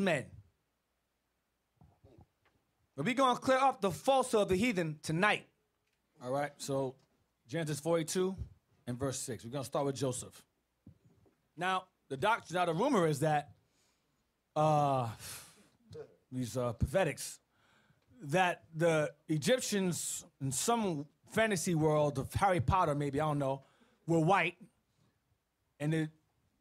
men. But we're going to clear up the falsehood of the heathen tonight. All right, so Genesis 42 and verse 6. We're going to start with Joseph. Now, the rumor is that these prophetics, that the Egyptians in some fantasy world of Harry Potter, maybe, I don't know, were white, and the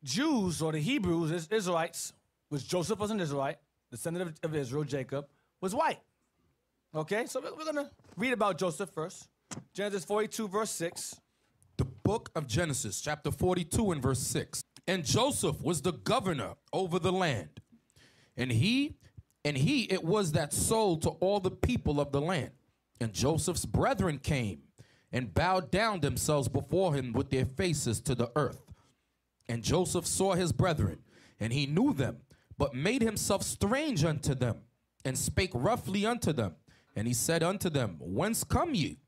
Jews or the Hebrews, Israelites, which Joseph was an Israelite, descendant of Israel, Jacob, was white. Okay, so we're going to read about Joseph first. Genesis 42, verse 6. The book of Genesis, chapter 42 and verse 6. And Joseph was the governor over the land. And he it was that sold to all the people of the land. And Joseph's brethren came and bowed down themselves before him with their faces to the earth. And Joseph saw his brethren, and he knew them, but made himself strange unto them, and spake roughly unto them. And he said unto them, Whence come ye?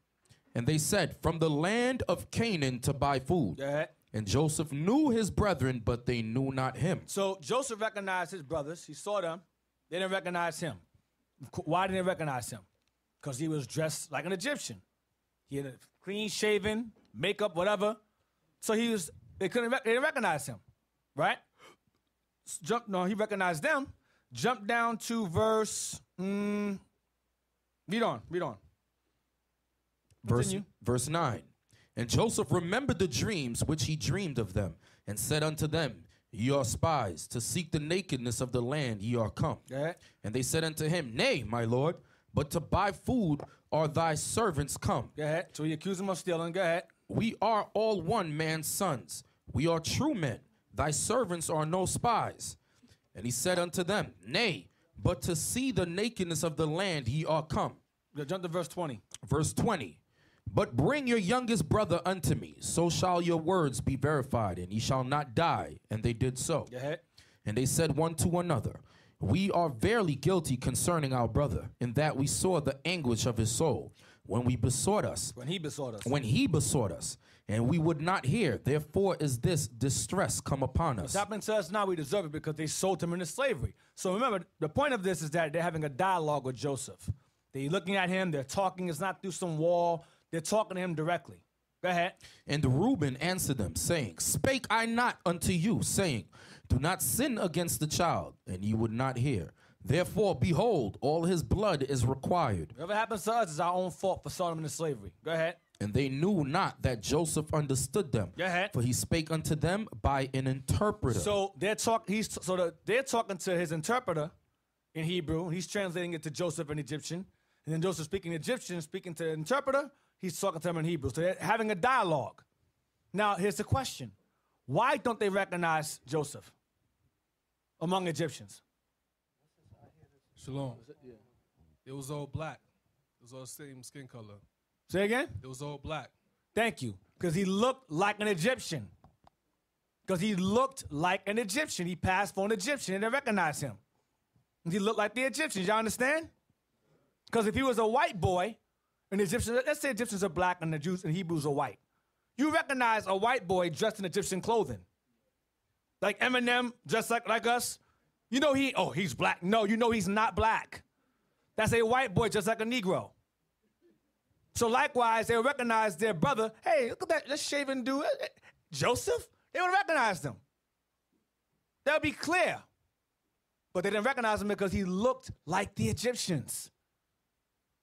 And they said, From the land of Canaan to buy food. And Joseph knew his brethren, but they knew not him. So Joseph recognized his brothers. He saw them. They didn't recognize him. Why didn't they recognize him? Because he was dressed like an Egyptian. He had a clean shaven, makeup, whatever. So they didn't recognize him, right? He recognized them. Jump down to verse. Read on. Verse 9. And Joseph remembered the dreams which he dreamed of them, and said unto them, Ye are spies, to seek the nakedness of the land ye are come. And they said unto him, Nay, my lord, but to buy food are thy servants come. So he accused him of stealing. Go ahead. We are all one man's sons. We are true men. Thy servants are no spies. And he said unto them, Nay, but to see the nakedness of the land ye are come. Jump to verse 20. Verse 20. But bring your youngest brother unto me, so shall your words be verified, and ye shall not die. And they did so. And they said one to another, We are verily guilty concerning our brother, in that we saw the anguish of his soul, when he besought us, and we would not hear. Therefore is this distress come upon us. What's happened to us now, we deserve it because they sold him into slavery. So remember, the point of this is that they're having a dialogue with Joseph. They're looking at him, they're talking, it's not through some wall, they're talking to him directly. Go ahead. And Reuben answered them, saying, Spake I not unto you, saying, Do not sin against the child, and ye would not hear. Therefore, behold, all his blood is required. Whatever happens to us is our own fault for selling him into slavery. Go ahead. And they knew not that Joseph understood them. Go ahead. For he spake unto them by an interpreter. So they're talking to his interpreter in Hebrew. He's translating it to Joseph in Egyptian. And then Joseph speaking Egyptian, speaking to the interpreter. He's talking to him in Hebrew. So they're having a dialogue. Now, here's the question. Why don't they recognize Joseph among Egyptians? Shalom. It was all black. It was all the same skin color. Say again? It was all black. Thank you. Because he looked like an Egyptian. He passed for an Egyptian and they recognized him. He looked like the Egyptians. Y'all understand? Because if he was a white boy, and the Egyptians, let's say Egyptians are black and the Jews and Hebrews are white. You recognize a white boy dressed in Egyptian clothing. Like Eminem dressed like us. You know he's black. No, you know he's not black. That's a white boy just like a Negro. So likewise, they'll recognize their brother. Hey, look at that shaven dude. Joseph? They would recognize them. That'll be clear. But they didn't recognize him because he looked like the Egyptians.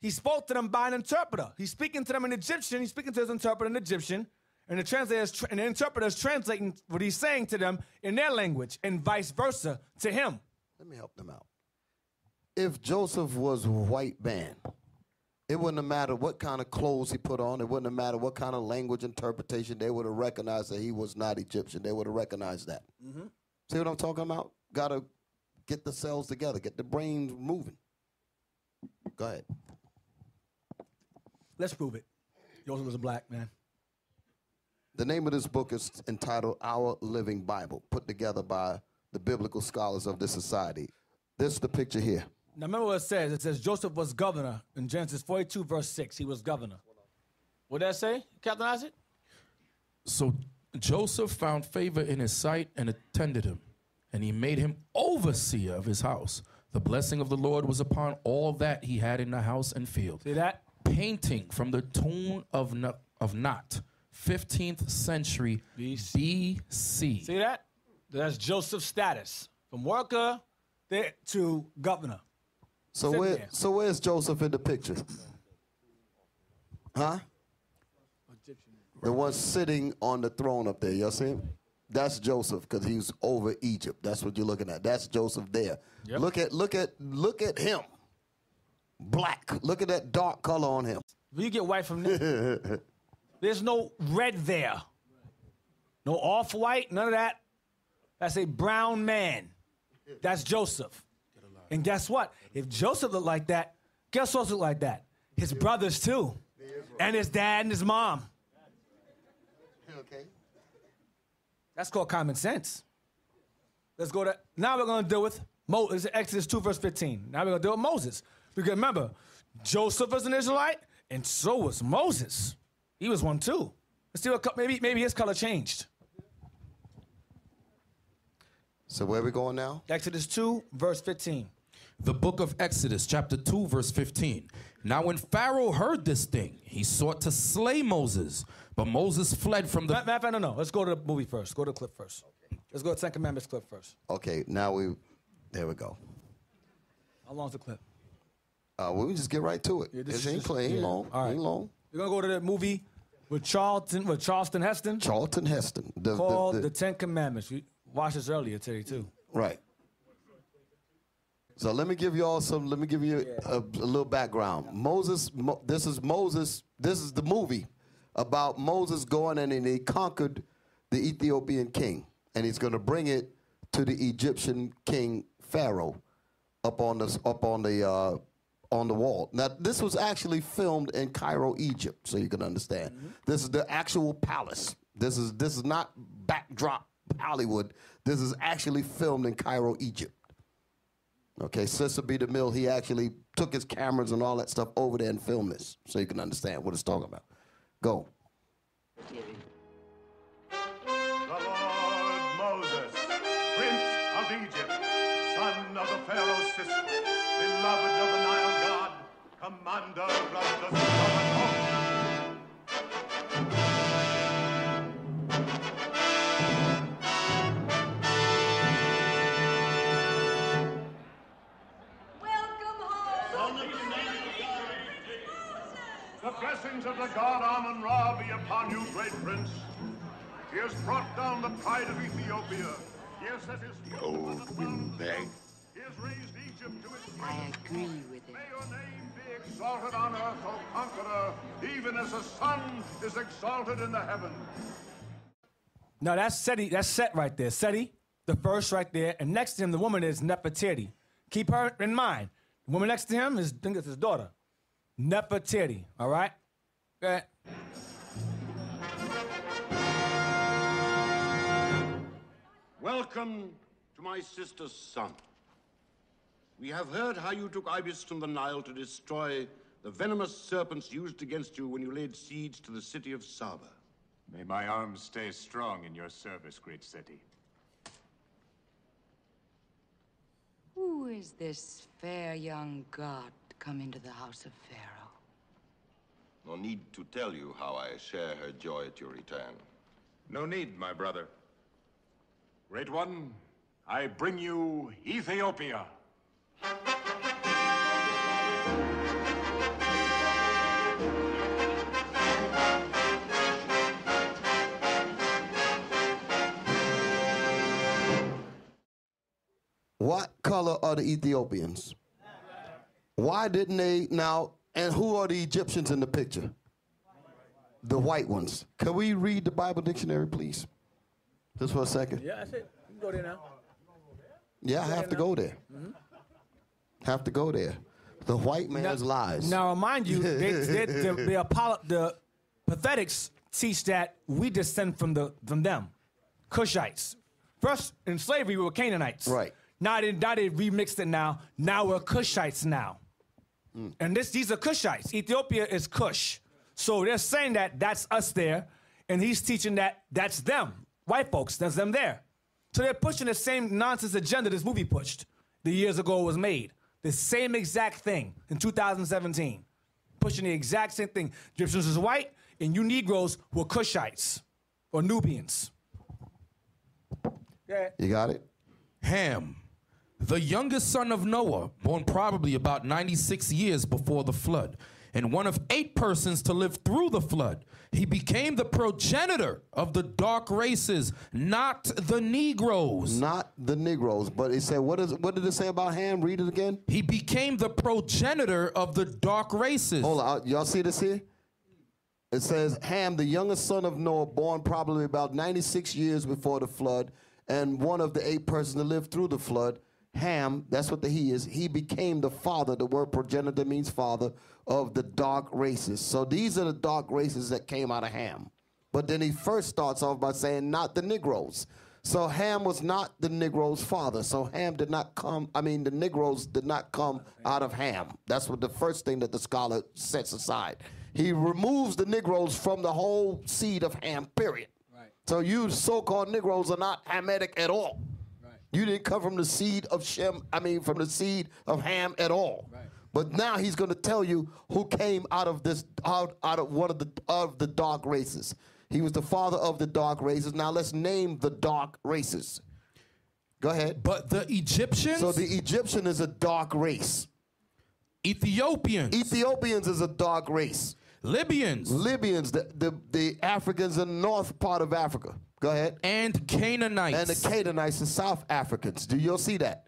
He spoke to them by an interpreter. He's speaking to them in Egyptian. He's speaking to his interpreter in Egyptian. And the interpreter is translating what he's saying to them in their language and vice versa to him. Let me help them out. If Joseph was a white man, it wouldn't have mattered what kind of clothes he put on. It wouldn't have mattered what kind of language interpretation. They would have recognized that he was not Egyptian. They would have recognized that. Mm-hmm. See what I'm talking about? Got to get the cells together, get the brains moving. Go ahead. Let's prove it. Joseph was a black man. The name of this book is entitled Our Living Bible, put together by the biblical scholars of this society. This is the picture here. Now remember what it says. It says Joseph was governor in Genesis 42, verse 6. He was governor. What did that say, Captain Isaac? So Joseph found favor in his sight and attended him. and he made him overseer of his house. The blessing of the Lord was upon all that he had in the house and field. See that? Painting from the tomb of Nut, 15th century BC. See that? That's Joseph's status. From worker to governor. So where's Joseph in the picture? Huh? The one sitting on the throne up there. Y'all see him? That's Joseph, because he's over Egypt. That's what you're looking at. That's Joseph there. Yep. Look at him. Black. Look at that dark color on him. You get white from this. There's no red there. No off-white, none of that. That's a brown man. That's Joseph. And guess what? If Joseph looked like that, guess what looked like that? His brothers too. And his dad and his mom. Okay. That's called common sense. Let's go to, now we're going to deal with Moses, Exodus 2, verse 15. Now we're going to deal with Moses. Because remember, Joseph was an Israelite, and so was Moses. He was one too. Let's see what, maybe his color changed. So where are we going now? Exodus 2, verse 15. The book of Exodus, chapter 2, verse 15. Now when Pharaoh heard this thing, he sought to slay Moses, but Moses fled from the... No. Let's go to the movie first. Go to the clip first. Okay. Let's go to the Ten Commandments clip first. Okay, there we go. How long's the clip? We just get right to it. It ain't long. All right. Ain't long. We're going to go to the movie with Charlton Heston. Charlton Heston. Called The Ten Commandments. We watched this earlier today, too. Right. So let me give you a little background. This is the movie about Moses going and he conquered the Ethiopian king, and he's going to bring it to the Egyptian king Pharaoh up on the wall. Now this was actually filmed in Cairo, Egypt, so you can understand. Mm-hmm. This is the actual palace. This is not backdrop Hollywood. This is actually filmed in Cairo, Egypt. Okay, Cecil B. DeMille, he actually took his cameras and all that stuff over there and filmed this, so you can understand what it's talking about. Go. The Lord Moses, Prince of Egypt, son of the Pharaoh's sister, beloved of the Nile God, commander of the Southern host. The blessings of the god Amun-Ra be upon you, great prince. He has brought down the pride of Ethiopia. He has set his foot on the throne. He has raised Egypt to its I agree with it. May your name be exalted on earth, O conqueror, even as the sun is exalted in the heavens. Now that's Seti. That's Set right there. Seti, the first right there, and next to him the woman is Nefertiti. Keep her in mind. The woman next to him is, I think it's his daughter. Nefertiti, all right? Okay. Welcome to my sister's son. We have heard how you took Ibis from the Nile to destroy the venomous serpents used against you when you laid siege to the city of Saba. May my arms stay strong in your service, great Seti. Who is this fair young god come into the house of Pharaoh? No need to tell you how I share her joy at your return. No need, my brother. Great one, I bring you Ethiopia. What color are the Ethiopians? Why didn't they now? And who are the Egyptians in the picture? The white ones. Can we read the Bible dictionary, please? Just for a second. Yeah, that's it. You can go there now. Yeah, I have to go there. Mm-hmm. Have to go there. The white man's lies. Now, remind you, the pathetics teach that we descend from them, Cushites. First, in slavery, we were Canaanites. Right. Now they remixed it now. Now we're Cushites now. Mm. And these are Cushites. Ethiopia is Cush. So they're saying that that's us there, and he's teaching that that's them, white folks, that's them there. So they're pushing the same nonsense agenda this movie pushed the years ago it was made. The same exact thing in 2017. Pushing the exact same thing. Egyptians is white, and you Negroes were Cushites or Nubians. Yeah. You got it? Ham, the youngest son of Noah, born probably about 96 years before the flood, and one of 8 persons to live through the flood. He became the progenitor of the dark races, not the Negroes. Not the Negroes, but it said, what did it say about Ham? Read it again. He became the progenitor of the dark races. Hold on, y'all see this here? It says, Ham, the youngest son of Noah, born probably about 96 years before the flood, and one of the 8 persons to live through the flood. Ham, that's what the he is. He became the father. The word progenitor means father of the dark races. So these are the dark races that came out of Ham. But then he first starts off by saying not the Negroes. So Ham was not the Negroes' father. So Ham did not come, the Negroes did not come out of Ham. That's what the first thing that the scholar sets aside. He removes the Negroes from the whole seed of Ham, period. Right. So you so-called Negroes are not Hamitic at all. You didn't come from the seed of from the seed of Ham at all. Right. But now he's going to tell you who came out of one of the dark races. He was the father of the dark races. Now let's name the dark races. Go ahead. But the Egyptians? So the Egyptian is a dark race. Ethiopians. Ethiopians is a dark race. Libyans. Libyans, the Africans in the north part of Africa. Go ahead. And Canaanites. And the Canaanites, the South Africans. Do you see that?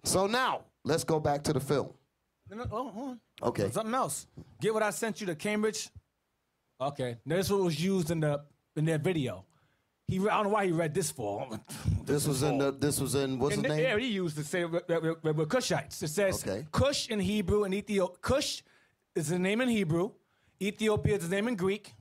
So now, let's go back to the film. No, hold on. Okay. Something else. Get what I sent you to Cambridge? Okay. Now, this is what was used in their video. I don't know why he read this for. This was in what's his name? Yeah, he used to say we're Cushites. It says Cush in Hebrew and Ethiopia. Cush is the name in Hebrew. Ethiopia is the name in Greek.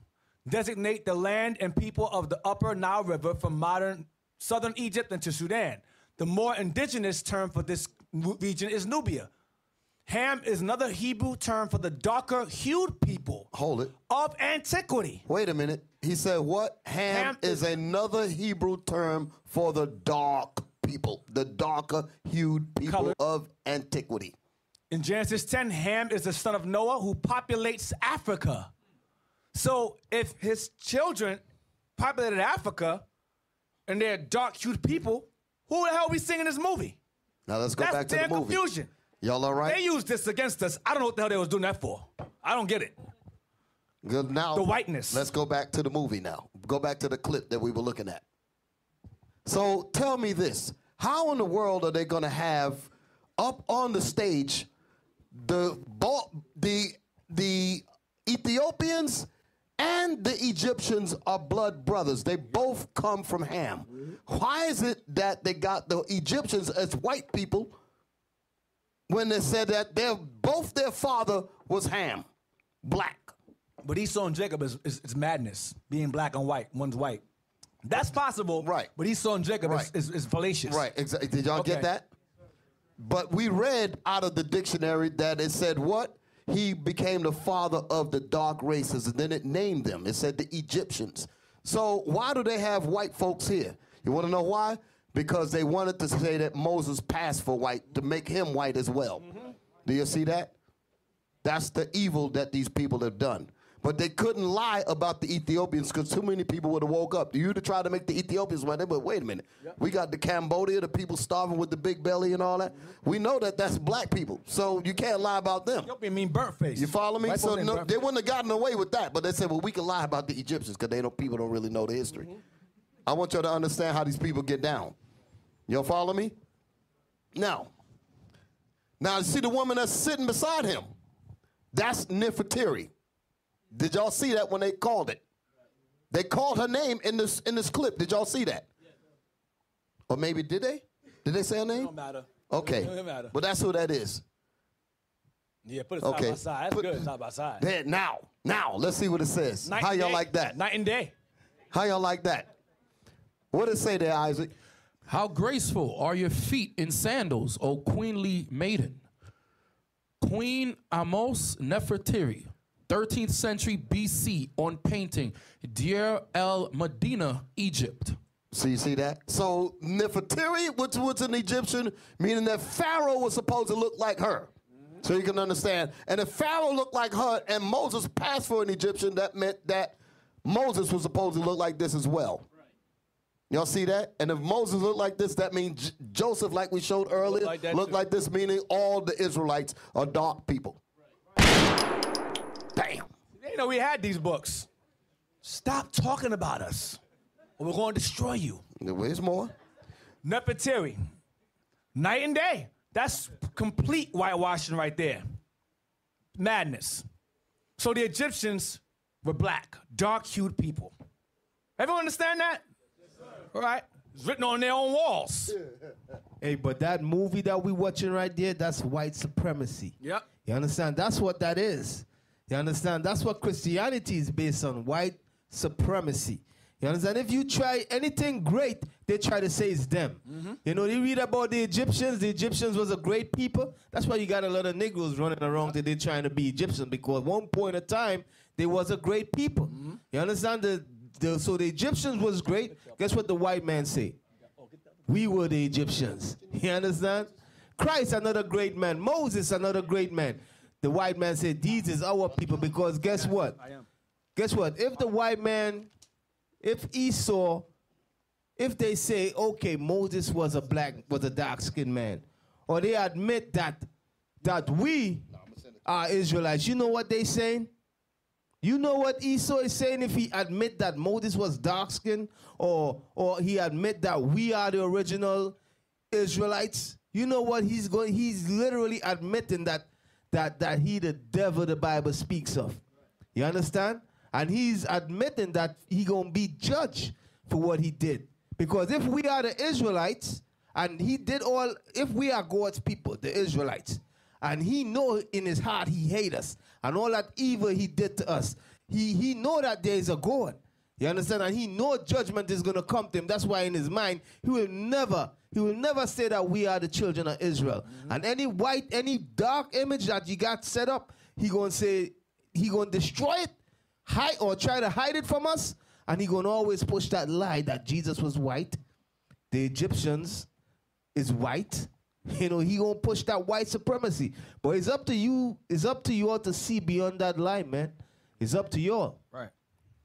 Designate the land and people of the upper Nile River from modern southern Egypt into Sudan. The more indigenous term for this region is Nubia. Ham is another Hebrew term for the darker hued people. Hold it. Of antiquity. Wait a minute. He said what? Ham is another Hebrew term for the dark people, the darker hued people of antiquity. In Genesis 10, Ham is the son of Noah who populates Africa. So if his children populated Africa and they're dark-hued people, who the hell are we seeing in this movie? Now let's go back to the movie. That's confusion. Y'all all right? They used this against us. I don't know what the hell they was doing that for. I don't get it. Good. Now, the whiteness. Let's go back to the movie now. Go back to the clip that we were looking at. So tell me this. How in the world are they going to have up on the stage the Ethiopians and the Egyptians are blood brothers? They both come from Ham. Why is it that they got the Egyptians as white people when they said that both their father was Ham, black? But Esau and Jacob is madness, being black and white. One's white. That's possible, right? But Esau and Jacob is fallacious. Right, exactly. Did y'all get that? But we read out of the dictionary that it said what? He became the father of the dark races, and then it named them. It said the Egyptians. So why do they have white folks here? You want to know why? Because they wanted to say that Moses passed for white, to make him white as well. Do you see that? That's the evil that these people have done. But they couldn't lie about the Ethiopians because too many people would have woke up. You to try to make the Ethiopians white, but wait a minute. We got the Cambodia, the people starving with the big belly and all that. We know that that's black people, so you can't lie about them. Ethiopian mean burnt face. You follow me? White So folk ain't they wouldn't have gotten away with that, but they said, well, we can lie about the Egyptians because people don't really know the history. I want y'all to understand how these people get down. Y'all follow me? Now, see the woman that's sitting beside him? That's Nefertiri. Did y'all see that when they called it? They called her name in this clip. Did y'all see that? Or maybe did they? Did they say her name? It don't matter. Okay. It don't matter. But that's who that is. Yeah, put it side by side. That's good, side by side. Then now, let's see what it says. How y'all like that? Night and day. How y'all like that? What did it say there, Isaac? How graceful are your feet in sandals, O queenly maiden. Queen Amos Nefertiri, 13th century BC, on painting, Deir el Medina, Egypt. So you see that? So Nefertiti, which was an Egyptian, meaning that Pharaoh was supposed to look like her. So you can understand. And if Pharaoh looked like her and Moses passed for an Egyptian, that meant that Moses was supposed to look like this as well. Y'all see that? And if Moses looked like this, that means Joseph, like we showed earlier, looked like this, meaning all the Israelites are dark people. Damn. You know, we had these books. Stop talking about us, or we're going to destroy you. Where's more? Nefertiti, night and day. That's complete whitewashing right there. Madness. So the Egyptians were black, dark-hued people. Everyone understand that? All right. It's written on their own walls. Hey, but that movie that we watching right there, that's white supremacy. Yep. You understand? That's what that is. You understand? That's what Christianity is based on, white supremacy. You understand? If you try anything great, they try to say it's them. You know, they read about the Egyptians. The Egyptians was a great people. That's why you got a lot of Negroes running around that they're trying to be Egyptian, because at one point in time, they was a great people. You understand? So the Egyptians was great. Guess what the white man say? We were the Egyptians. You understand? Christ, another great man. Moses, another great man. The white man said, these is our people, because guess what? Guess what? If the white man, if Esau, if they say, okay, Moses was a dark-skinned man, or they admit that we are Israelites, you know what they saying? You know what Esau is saying if he admit that Moses was dark-skinned, or he admit that we are the original Israelites? You know what he's going? He's literally admitting that he the devil the Bible speaks of. You understand? And he's admitting that he gonna be judged for what he did. Because if we are the Israelites, and he did all, if we are God's people, the Israelites, and he know in his heart he hate us, and all that evil he did to us, he know that there is a God. You understand? And he know judgment is gonna come to him. That's why in his mind, he will never say that we are the children of Israel. And any dark image that you got set up, he gonna say, he gonna destroy it, hide or try to hide it from us, and he gonna always push that lie that Jesus was white, the Egyptians is white. You know, he gonna push that white supremacy. But it's up to you. It's up to you all to see beyond that line, man. It's up to you all. Right.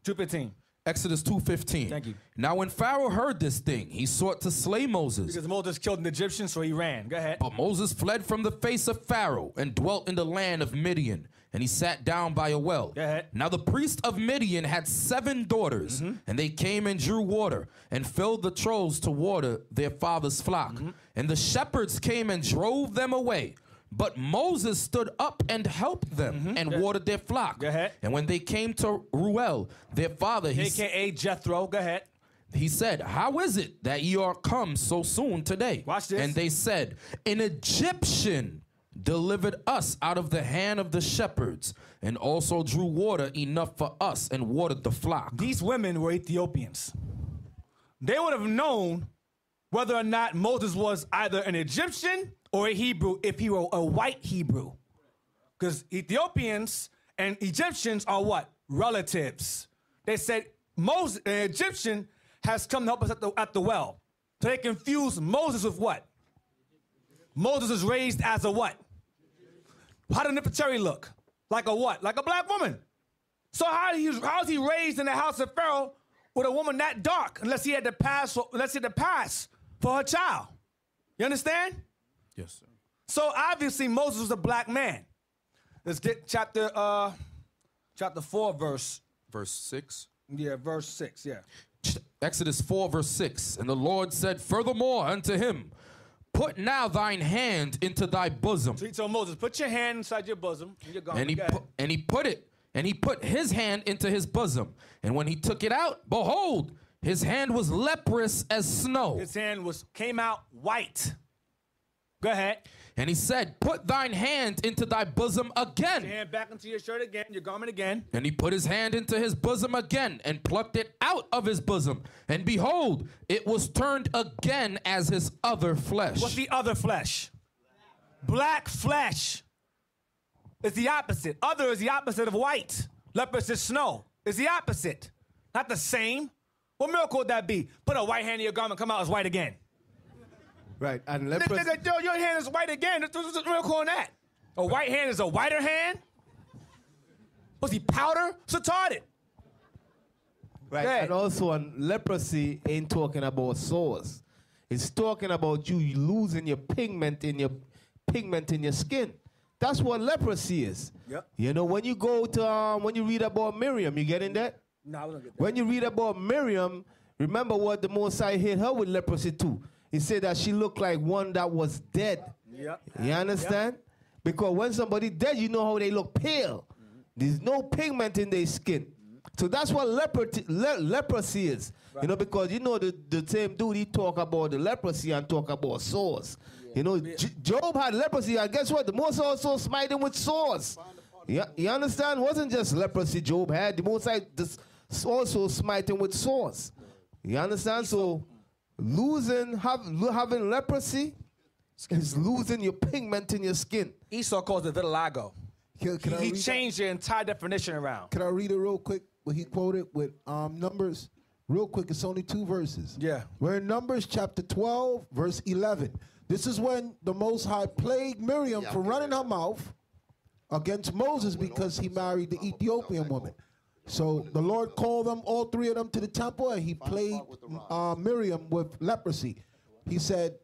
2:15. Exodus 2:15. Thank you. Now when Pharaoh heard this thing, he sought to slay Moses. Because Moses killed an Egyptian, so he ran. Go ahead. But Moses fled from the face of Pharaoh and dwelt in the land of Midian. And he sat down by a well. Go ahead. Now the priest of Midian had 7 daughters, and they came and drew water and filled the troughs to water their father's flock. And the shepherds came and drove them away. But Moses stood up and helped them and watered their flock. Go ahead. And when they came to Ruel, their father, AKA Jethro. Go ahead. he said, how is it that ye are come so soon today? Watch this. And they said, an Egyptian delivered us out of the hand of the shepherds, and also drew water enough for us and watered the flock. These women were Ethiopians. They would have known whether or not Moses was either an Egyptian or a Hebrew if he were a white Hebrew. Because Ethiopians and Egyptians are what? Relatives. They said Moses, an Egyptian, has come to help us at the well. So they confused Moses with what? Moses was raised as a what? How did Nefertiti look? Like a what? Like a black woman. So how is he raised in the house of Pharaoh with a woman that dark? Unless he had to pass for her child. You understand? Yes, sir. So obviously Moses was a black man. Let's get chapter 4, verse 6. Yeah, verse 6. Yeah. Exodus 4, verse 6. And the Lord said furthermore unto him, put now thine hand into thy bosom. So he told Moses, put your hand inside your bosom and you're gone. And he put his hand into his bosom. And when he took it out, behold, his hand was leprous as snow. His hand came out white. Go ahead. And he said, put thine hand into thy bosom again. Put your hand back into your shirt again, your garment again. And he put his hand into his bosom again and plucked it out of his bosom. And behold, it was turned again as his other flesh. What's the other flesh? Black flesh. It's the opposite. Other is the opposite of white. Leprous is snow. It's the opposite. Not the same. What miracle would that be? Put a white hand in your garment, come out as white again. Right, and leprosy. Nigga, yo, your hand is white again. What's the miracle on that? A white hand is a whiter hand? Was he powder? It's retarded. Right, and also on leprosy ain't talking about sores. It's talking about you losing your pigment in your skin. That's what leprosy is. Yep. You know, when you go to when you read about Miriam, you getting that? No, I wasn't get that. When you read about Miriam, remember what the Most High hit her with leprosy too. He said that she looked like one that was dead. Yep. You understand? Yep. Because when somebody dead, you know how they look pale. There's no pigment in their skin. So that's what leprosy is. Right. You know, because you know the same dude, he talk about the leprosy and talk about sores. Yeah. You know, Job had leprosy, and guess what? The Most High also smite him with sores. You understand? It wasn't just leprosy Job had. The Most High also smite him with sores. You understand? So having leprosy is losing your pigment in your skin. Esau calls it vitiligo. He changed the entire definition around. Can I read it real quick? What he quoted with Numbers? Real quick, it's only 2 verses. Yeah. We're in Numbers chapter 12, verse 11. This is when the Most High plagued Miriam for running her mouth against Moses because he married the Ethiopian woman. So the Lord called them, all 3 of them, to the temple, and he plagued Miriam with leprosy. He said,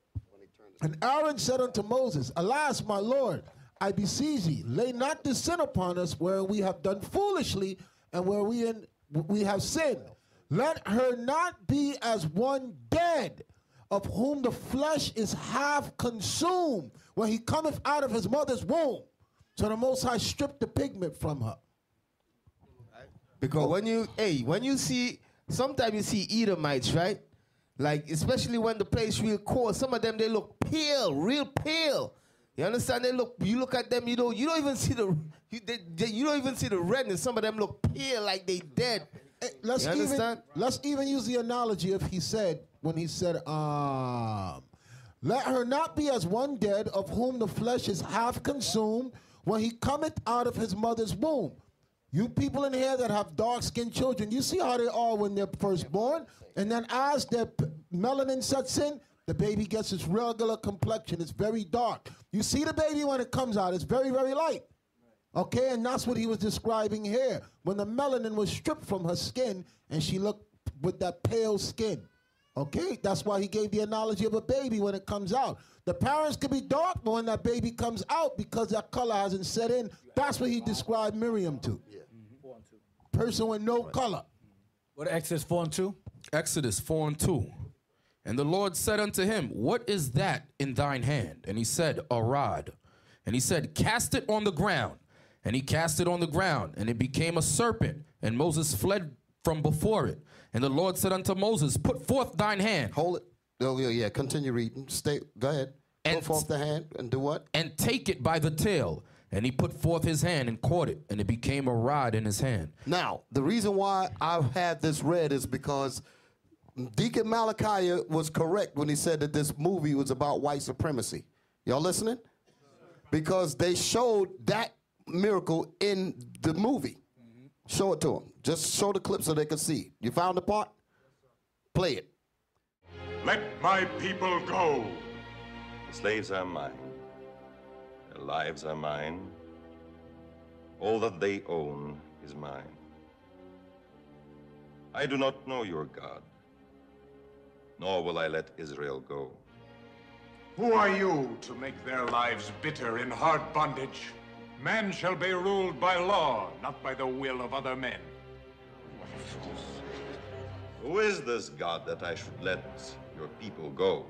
and Aaron said unto Moses, alas, my Lord, I beseech thee, lay not this sin upon us where we have done foolishly and where we have sinned. Let her not be as one dead, of whom the flesh is half consumed, when he cometh out of his mother's womb. So the Most High stripped the pigment from her. Because when you see, sometimes you see Edomites, right? Like, especially when the place real cold, some of them, they look pale, real pale. You understand? You look at them, you don't even see you don't even see the redness. Some of them look pale like they dead. Hey, let's even use the analogy of when he said, let her not be as one dead, of whom the flesh is half consumed, when he cometh out of his mother's womb. You people in here that have dark-skinned children, you see how they are when they're first born, and then as their melanin sets in, the baby gets its regular complexion. It's very dark. You see the baby when it comes out, it's very, very light. Okay, and that's what he was describing here. When the melanin was stripped from her skin, and she looked with that pale skin. Okay, that's why he gave the analogy of a baby when it comes out. The parents could be dark, but when that baby comes out, because that color hasn't set in, that's what he described Miriam to. Yeah. Person with no color. What, Exodus 4:2? Exodus 4:2. And the Lord said unto him, what is that in thine hand? And he said, a rod. And he said, cast it on the ground. And he cast it on the ground, and it became a serpent. And Moses fled from before it. And the Lord said unto Moses, put forth thine hand. Hold it. Oh, yeah, continue reading. Go ahead. And put forth the hand and do what? And take it by the tail. And he put forth his hand and caught it, and it became a rod in his hand. Now, the reason why I've had this read is because Deacon Malachi was correct when he said that this movie was about white supremacy. Y'all listening? Because they showed that miracle in the movie. Show it to them. Just show the clip so they can see. You found the part? Play it. Let my people go. The slaves are mine. Their lives are mine. All that they own is mine. I do not know your God, nor will I let Israel go. Who are you to make their lives bitter in hard bondage? Man shall be ruled by law, not by the will of other men. Who is this God that I should let your people go?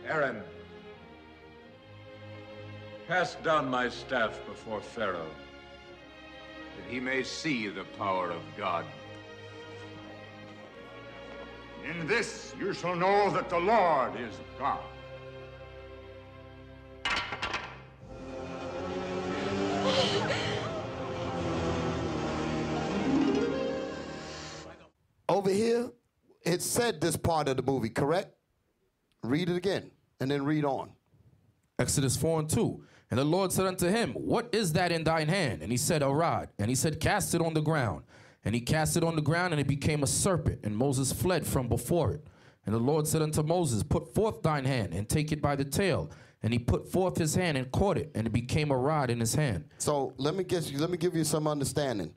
Aaron, cast down my staff before Pharaoh, that he may see the power of God. In this you shall know that the Lord is God. Over here, it said this part of the movie, correct? Read it again, and then read on. Exodus 4:2. And the Lord said unto him, what is that in thine hand? And he said, a rod. And he said, cast it on the ground. And he cast it on the ground, and it became a serpent, and Moses fled from before it. And the Lord said unto Moses, put forth thine hand, and take it by the tail. And he put forth his hand and caught it, and it became a rod in his hand. So let me give you some understanding.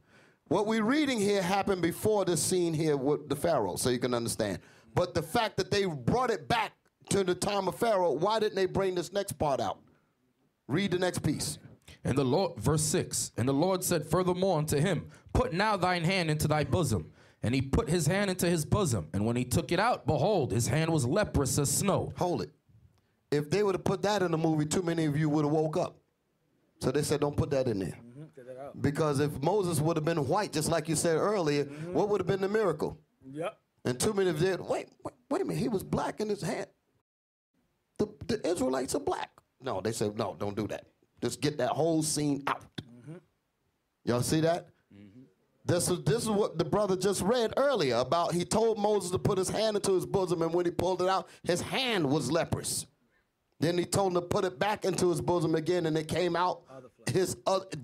What we're reading here happened before this scene here with the Pharaoh, so you can understand. But the fact that they brought it back to the time of Pharaoh, why didn't they bring this next part out? Read the next piece. And the Lord, verse 6, and the Lord said furthermore unto him, put now thine hand into thy bosom. And he put his hand into his bosom. And when he took it out, behold, his hand was leprous as snow. Hold it. If they would have put that in the movie, too many of you would have woke up. So they said, don't put that in there. Because if Moses would have been white, just like you said earlier, what would have been the miracle? Yep. And too many of them said, wait a minute, he was black in his hand. The Israelites are black. No, they said, no, don't do that. Just get that whole scene out. Y'all see that? This is what the brother just read earlier about. He told Moses to put his hand into his bosom, and when he pulled it out, his hand was leprous. Then he told him to put it back into his bosom again, and it came out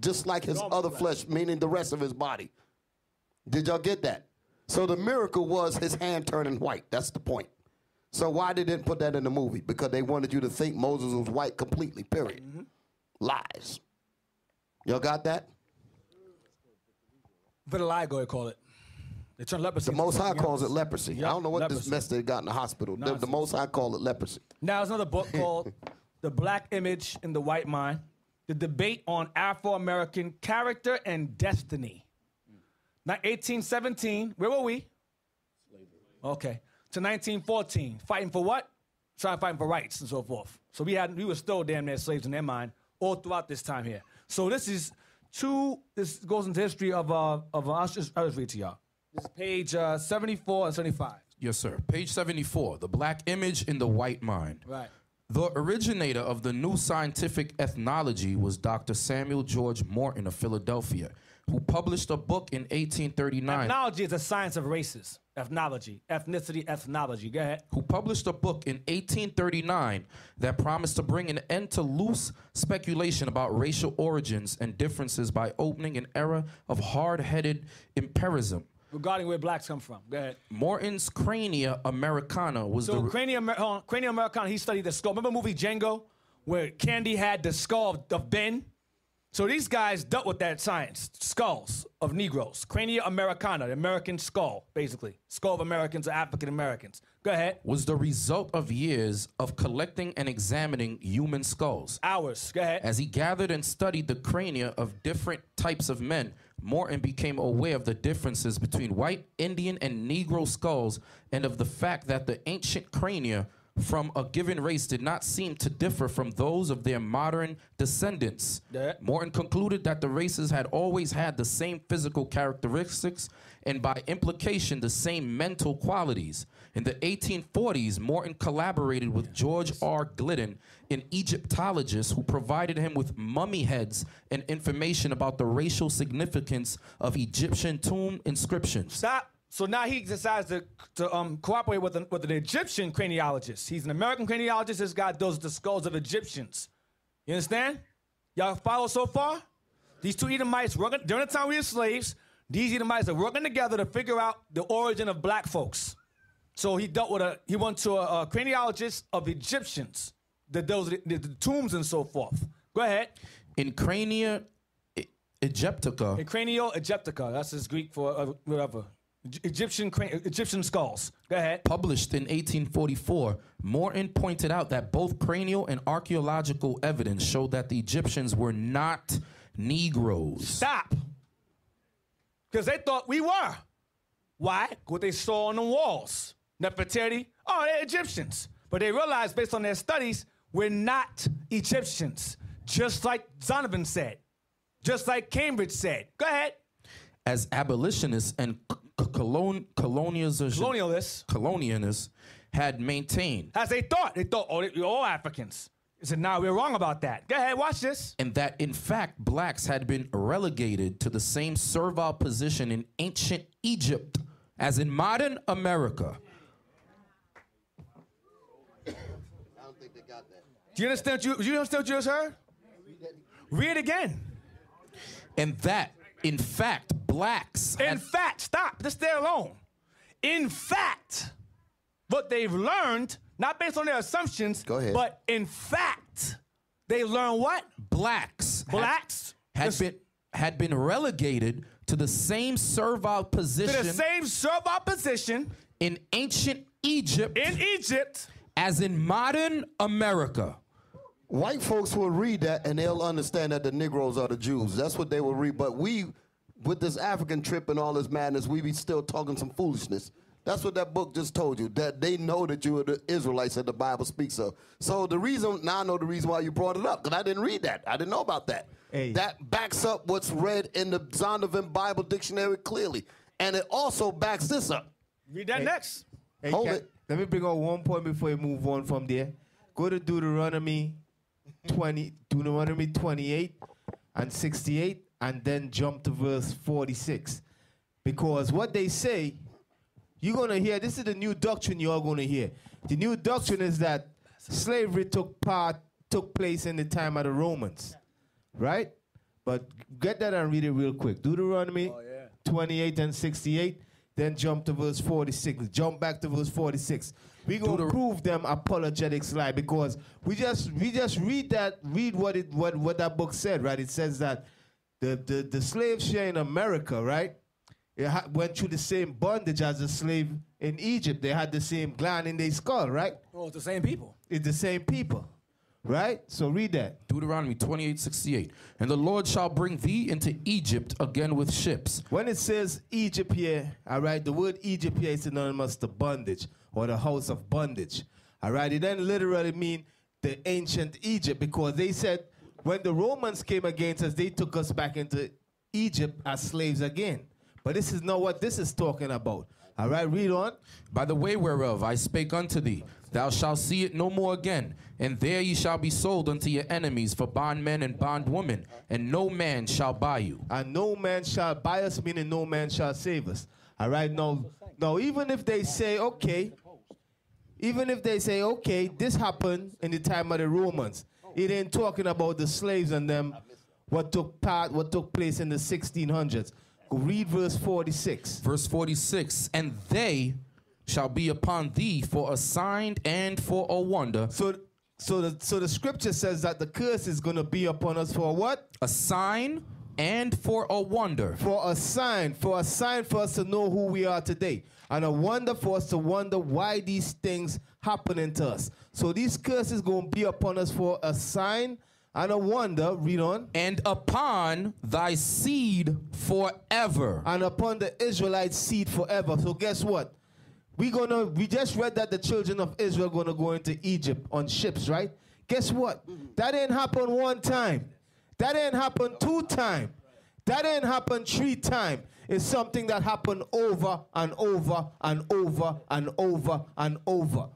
just like his other flesh, meaning the rest of his body. Did y'all get that? So the miracle was his hand turning white. That's the point. So why they didn't put that in the movie? Because they wanted you to think Moses was white completely, period. Lies. Y'all got that? Vitiligo, they call it. They turn leprosy. The Most High calls it leprosy. Yep, I don't know what leprosy. this mess they got in the hospital. The Most High call it leprosy. Now, there's another book called The Black Image in the White Mind, The Debate on Afro-American Character and Destiny. Now, 1817, where were we? Slavery. Okay. To 1914, fighting for what? Fighting for rights and so forth. So we were still damn near slaves in their mind all throughout this time here. So this goes into history of I'll just read to y'all. This is page 74 and 75. Yes, sir. Page 74, The Black Image in the White Mind. Right. The originator of the new scientific ethnology was Dr. Samuel George Morton of Philadelphia, who published a book in 1839. Ethnology is a science of races. Ethnology, ethnicity, ethnology. Go ahead. Who published a book in 1839 that promised to bring an end to loose speculation about racial origins and differences by opening an era of hard-headed empiricism. Regarding where blacks come from. Go ahead. Morton's Crania Americana was Crania Americana, he studied the skull. Remember the movie Django, where Candy had the skull of Ben? So these guys dealt with that science, skulls of Negroes. Crania Americana, the American skull, basically. Skull of Americans or African Americans. Go ahead. Was the result of years of collecting and examining human skulls. Hours. Go ahead. As he gathered and studied the crania of different types of men, Morton became aware of the differences between white, Indian, and Negro skulls, and of the fact that the ancient crania from a given race did not seem to differ from those of their modern descendants. Yeah. Morton concluded that the races had always had the same physical characteristics and by implication the same mental qualities. In the 1840s, Morton collaborated with George R. Glidden, an Egyptologist who provided him with mummy heads and information about the racial significance of Egyptian tomb inscriptions. Stop. So now he decides to cooperate with an Egyptian craniologist. He's an American craniologist. This guy does the skulls of Egyptians. You understand? Y'all follow so far? These two Edomites, during the time we were slaves, these Edomites are working together to figure out the origin of black folks. So he went to a craniologist of Egyptians, the tombs and so forth. Go ahead. In Crania Egyptica. In Cranio Egyptica, that's his Greek for whatever. Egyptian skulls. Go ahead. Published in 1844, Morton pointed out that both cranial and archaeological evidence showed that the Egyptians were not Negroes. Stop. Because they thought we were. Why? What they saw on the walls. Nefertiti, they're Egyptians. But they realized based on their studies, we're not Egyptians. Just like Zonovan said. Just like Cambridge said. Go ahead. As abolitionists and colonialists had maintained. As they thought. They thought, we're all Africans. They said, we're wrong about that. Go ahead, watch this. And that, in fact, blacks had been relegated to the same servile position in ancient Egypt as in modern America. I don't think they got that. Do you understand what you just heard? Read it again. And that, In fact, blacks. In fact, stop. Just stay alone. In fact, what they've learned, not based on their assumptions, but in fact, they learn what? Blacks. Blacks Had been relegated to the same servile position. To the same servile position in ancient Egypt. In Egypt. As in modern America. White folks will read that and they'll understand that the Negroes are the Jews. That's what they will read. But we, with this African trip and all this madness, we be still talking some foolishness. That's what that book just told you, that they know that you are the Israelites that the Bible speaks of. So the reason, now I know the reason why you brought it up, because I didn't read that. I didn't know about that. Hey. That backs up what's read in the Zondervan Bible Dictionary clearly. And it also backs this up. Read that next. Hey, Hold it. Let me bring out one point before you move on from there. Go to Deuteronomy 28 and 68, and then jump to verse 46. Because what they say, you're going to hear, this is the new doctrine you're going to hear. The new doctrine is that slavery took place in the time of the Romans, right? But get that and read it real quick. Deuteronomy 28 and 68, then jump to verse 46. Jump back to verse 46. We're going to prove them apologetics lie, because we just read what that book said, right? It says that the slave share in America, right? It went through the same bondage as the slave in Egypt. They had the same gland in their skull, right? Oh, it's the same people. It's the same people, right? So read that. Deuteronomy 28:68. And the Lord shall bring thee into Egypt again with ships. When it says Egypt here, all right, the word Egypt here is synonymous to bondage or the house of bondage, all right? It doesn't literally mean the ancient Egypt, because they said when the Romans came against us, they took us back into Egypt as slaves again. But this is not what this is talking about. All right, read on. By the way whereof I spake unto thee, thou shalt see it no more again. And there ye shall be sold unto your enemies for bondmen and bondwomen, and no man shall buy you. And no man shall buy us, meaning no man shall save us. All right, now even if they say, okay, this happened in the time of the Romans, it ain't talking about the slaves and them, what took place in the 1600s. Read verse 46. Verse 46, and they shall be upon thee for a sign and for a wonder. So the scripture says that the curse is going to be upon us for what? A sign and for a wonder. For a sign for us to know who we are today. And a wonder for us to wonder why these things happening to us. So these curses going to be upon us for a sign and a wonder. Read on. And upon thy seed forever. And upon the Israelite seed forever. So guess what? We just read that the children of Israel going to go into Egypt on ships, right? Guess what? That didn't happen one time. That didn't happen 2 times. That didn't happen 3 times. It's something that happened over and over and over and over and over.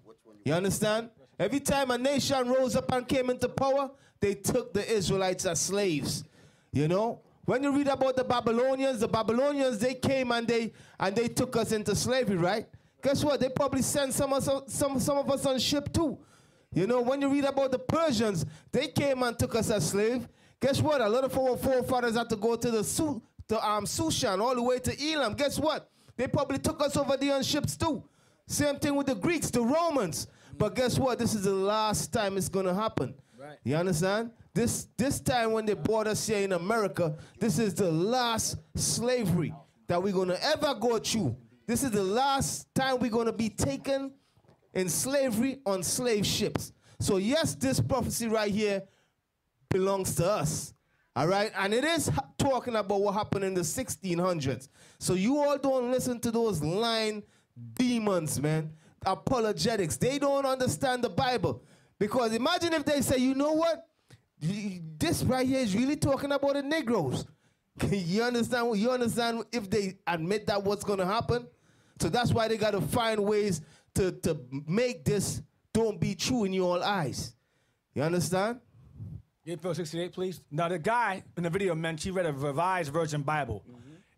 You understand? Every time a nation rose up and came into power, they took the Israelites as slaves. You know? When you read about the Babylonians, they came and they took us into slavery, right? Guess what? They probably sent some of us on ship too. You know, when you read about the Persians, they came and took us as slaves. Guess what? A lot of our forefathers had to go to Sushan, all the way to Elam. Guess what? They probably took us over there on ships too. Same thing with the Greeks, the Romans. But guess what? This is the last time it's going to happen. Right. You understand? This time when they brought us here in America, this is the last slavery that we're going to ever go through. This is the last time we're going to be taken in slavery on slave ships. So yes, this prophecy right here belongs to us. All right? And it is talking about what happened in the 1600s. So you all don't listen to those lying demons, man. Apologetics. They don't understand the Bible. Because imagine if they say, you know what? This right here is really talking about the Negroes. You understand? You understand if they admit that what's going to happen? So that's why they got to find ways to make this don't be true in your eyes. You understand? Get verse 68, please. Now, the guy in the video, man, he read a Revised Version Bible.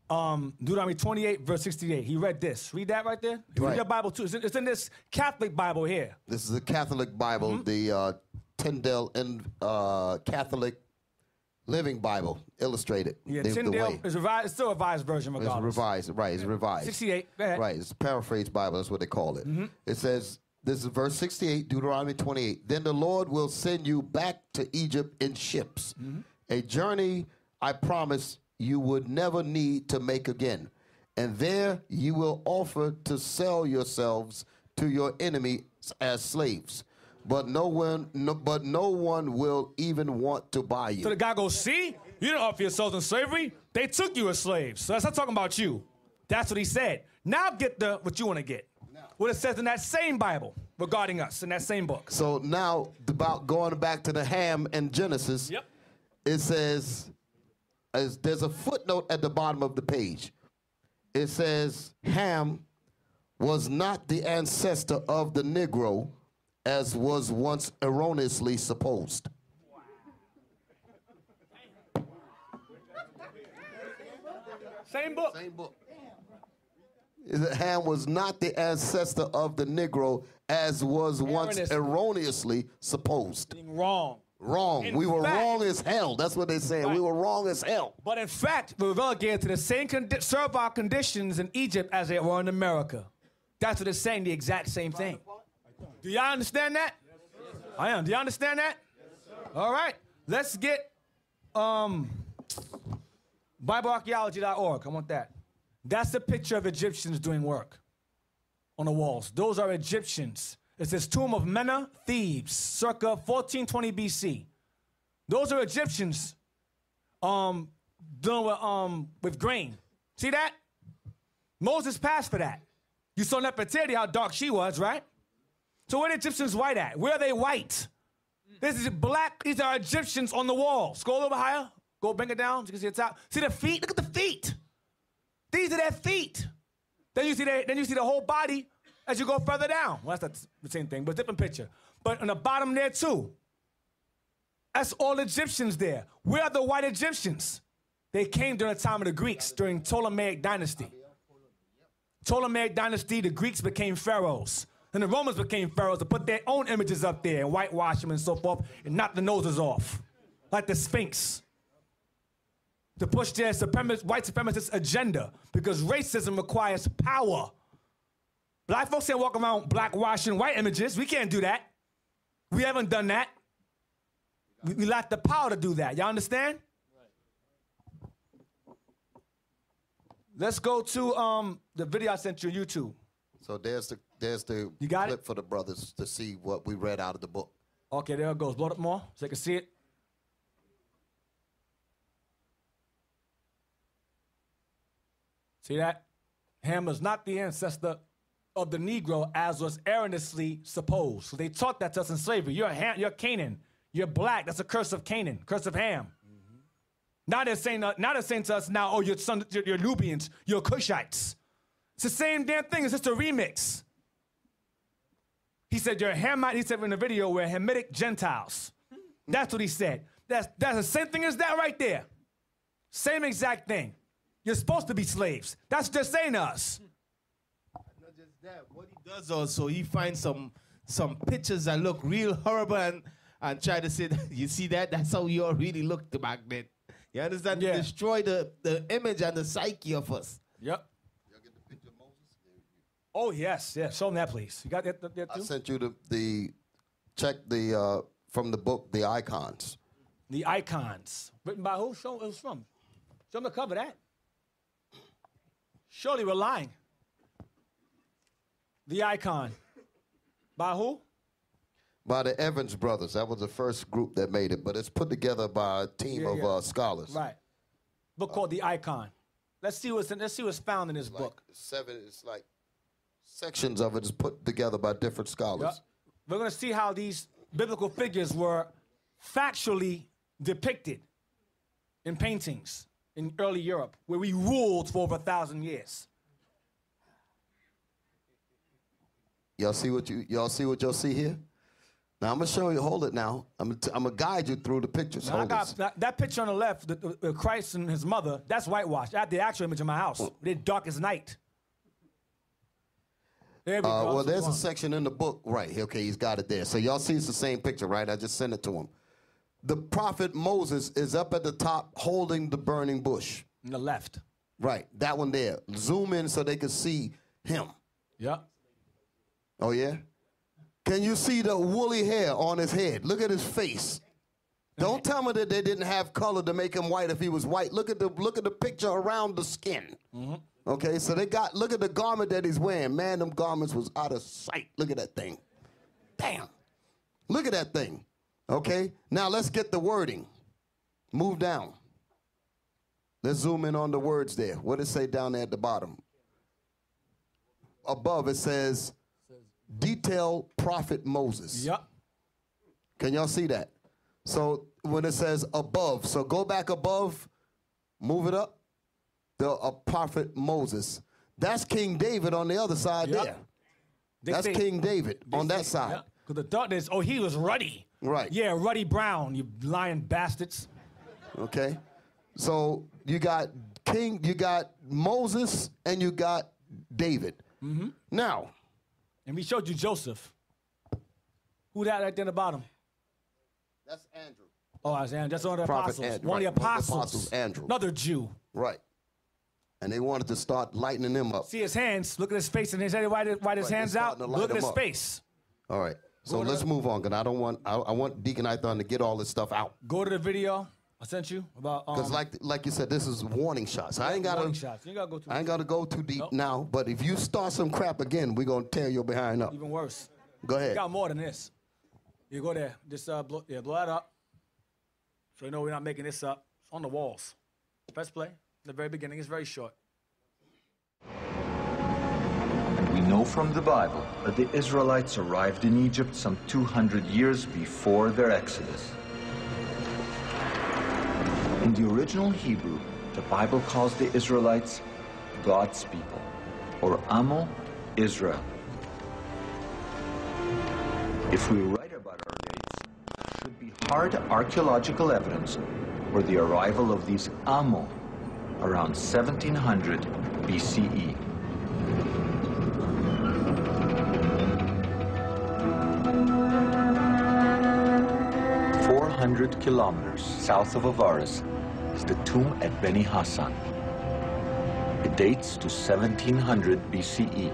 Deuteronomy 28, verse 68. He read this. Read that right there. Right. Read your Bible, too. It's in this Catholic Bible here. This is a Catholic Bible, the Tyndale and Catholic Living Bible, illustrated. Yeah, the Tyndale way. is revised. It's still a revised version, It's regardless. revised, right? It's revised. 68. Go ahead. Right, it's a paraphrased Bible. That's what they call it. It says, this is verse 68, Deuteronomy 28. Then the Lord will send you back to Egypt in ships, a journey I promise you would never need to make again. And there you will offer to sell yourselves to your enemies as slaves. But no one will even want to buy you. So the guy goes, see? You didn't offer yourselves in slavery. They took you as slaves. So that's not talking about you. That's what he said. Now get what you want to get. What it says in that same Bible regarding us, in that same book. So now, about going back to the Ham and Genesis, it says, there's a footnote at the bottom of the page. It says, Ham was not the ancestor of the Negro, as was once erroneously supposed. Same book. Same book. Ham was not the ancestor of the Negro, as was once erroneously supposed. Wrong. Wrong. We were wrong as hell. That's what they say. We were wrong as hell. But in fact, we were relegated to the same servile conditions in Egypt as they were in America. That's what it's saying, the exact same thing. Do y'all understand that? I am. Do y'all understand that? All right. Let's get BibleArchaeology.org. I want that. That's a picture of Egyptians doing work on the walls. Those are Egyptians. It says Tomb of Mena, Thebes, circa 1420 BC. Those are Egyptians dealing with grain. See that? Moses passed for that. You saw Nefertiti, how dark she was, right? So where are the Egyptians white at? Where are they white? This is black. These are Egyptians on the wall. Scroll a little bit higher. Go bring it down so you can see the top. See the feet? Look at the feet. These are their feet. Then you see the whole body as you go further down. Well, that's not the same thing, but different picture. But on the bottom there too. That's all Egyptians there. Where are the white Egyptians? They came during the time of the Greeks, during Ptolemaic dynasty. Ptolemaic dynasty, the Greeks became pharaohs. And the Romans became pharaohs to put their own images up there and whitewash them and so forth and knock the noses off. Like the Sphinx. To push their white supremacist agenda because racism requires power. Black folks can't walk around blackwashing white images. We can't do that. We haven't done that. We lack the power to do that. Y'all understand? Let's go to the video I sent you on YouTube. So there's the clip for the brothers to see what we read out of the book. Okay, there it goes. Blow it up more so they can see it. See that? Ham is not the ancestor of the Negro as was erroneously supposed. So they taught that to us in slavery. You're Canaan. You're black. That's a curse of Canaan, curse of Ham. Now they're saying to us now, oh, you're Nubians, you're Cushites. It's the same damn thing. It's just a remix. He said you're Hamite. He said in the video we're Hamitic Gentiles. That's what he said. That's the same thing as that right there. Same exact thing. You're supposed to be slaves. That's what they're saying to us. Not just that. What he does also, he finds some pictures that look real horrible and try to say, you see that? That's how we all really looked back then. You understand? Yeah. Destroy the image and the psyche of us. Yep. Y'all get the picture of Moses? Oh, yes. Show them that, please. You got that too? I sent you from the book, The Icons. The Icons. Written by who? Show it was from. Show them the cover of that. Surely we're lying. The Icon. By who? By the Evans brothers. That was the first group that made it, but it's put together by a team of scholars. Right. Book called The Icon. Let's see what's found in this book. It's like sections of it is put together by different scholars. Yep. We're going to see how these biblical figures were factually depicted in paintings in early Europe, where we ruled for over 1,000 years. Y'all see what y'all see here? Now I'm gonna show you. Hold it now. I'm gonna guide you through the pictures. Now, that picture on the left, the Christ and his mother, that's whitewashed. I have the actual image in my house. It's dark as night. There we go. Well, there's a section in the book, right? Okay, he's got it there. So y'all see it's the same picture, right? I just sent it to him. the prophet Moses is up at the top holding the burning bush. On the left. Right, that one there. Zoom in so they can see him. Yep. Oh, yeah? Can you see the woolly hair on his head? Look at his face. Don't tell me that they didn't have color to make him white if he was white. Look at the picture around the skin. Okay, so look at the garment that he's wearing. Man, them garments was out of sight. Look at that thing. Damn. Look at that thing. Okay, now let's get the wording. Move down. Let's zoom in on the words there. What does it say down there at the bottom? Above it says, detailed prophet Moses. Yep. Can y'all see that? So when it says above, so go back above, move it up. The prophet Moses. That's King David on the other side there. That's King David on that side. Because the thought is, oh, he was ruddy. Right. Yeah, Ruddy Brown, you lying bastards. Okay. So you got Moses, and you got David. Now. And we showed you Joseph. Who that right there in the bottom? That's Andrew. Oh, that's Andrew. That's one of the Prophet apostles. Andrew, One right. of the One of the apostles. apostles, Andrew. Another Jew. Right. And they wanted to start lightening them up. See his hands. Look at his face and his head. Why his hands out? Look at his face. All right. So let's move on, because I want Deacon Ithon to get all this stuff out. Go to the video I sent you about. Because like you said, this is warning shots. I ain't warning shots. You ain't gotta go too deep. Nope. Now. But if you start some crap again, we're gonna tear your behind up. Even worse. Go ahead. You got more than this. You go there. Just blow that up. So you know we're not making this up. It's on the walls. Press play. The very beginning is very short. We know from the Bible that the Israelites arrived in Egypt some 200 years before their exodus. In the original Hebrew, the Bible calls the Israelites God's people, or Amo Israel. If we write about our dates, there should be hard archaeological evidence for the arrival of these Amo around 1700 BCE. Kilometers south of Avaris is the tomb at Beni Hassan. It dates to 1700 BCE.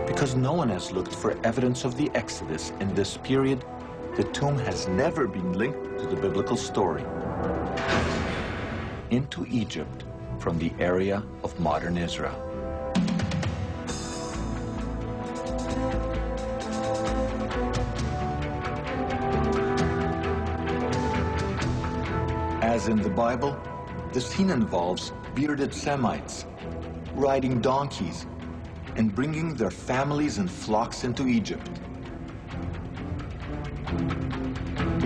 Because no one has looked for evidence of the Exodus in this period, the tomb has never been linked to the biblical story. Into Egypt from the area of modern Israel. As in the Bible, the scene involves bearded Semites riding donkeys and bringing their families and flocks into Egypt.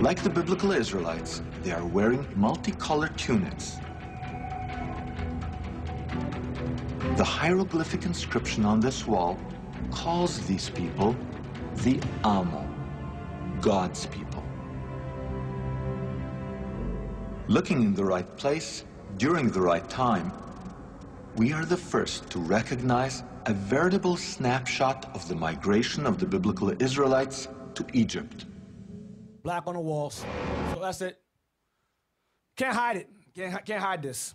Like the biblical Israelites, they are wearing multicolored tunics. The hieroglyphic inscription on this wall calls these people the Amo, God's people. Looking in the right place, during the right time, we are the first to recognize a veritable snapshot of the migration of the biblical Israelites to Egypt. Black on the walls. So that's it. Can't hide it. Can't hide this.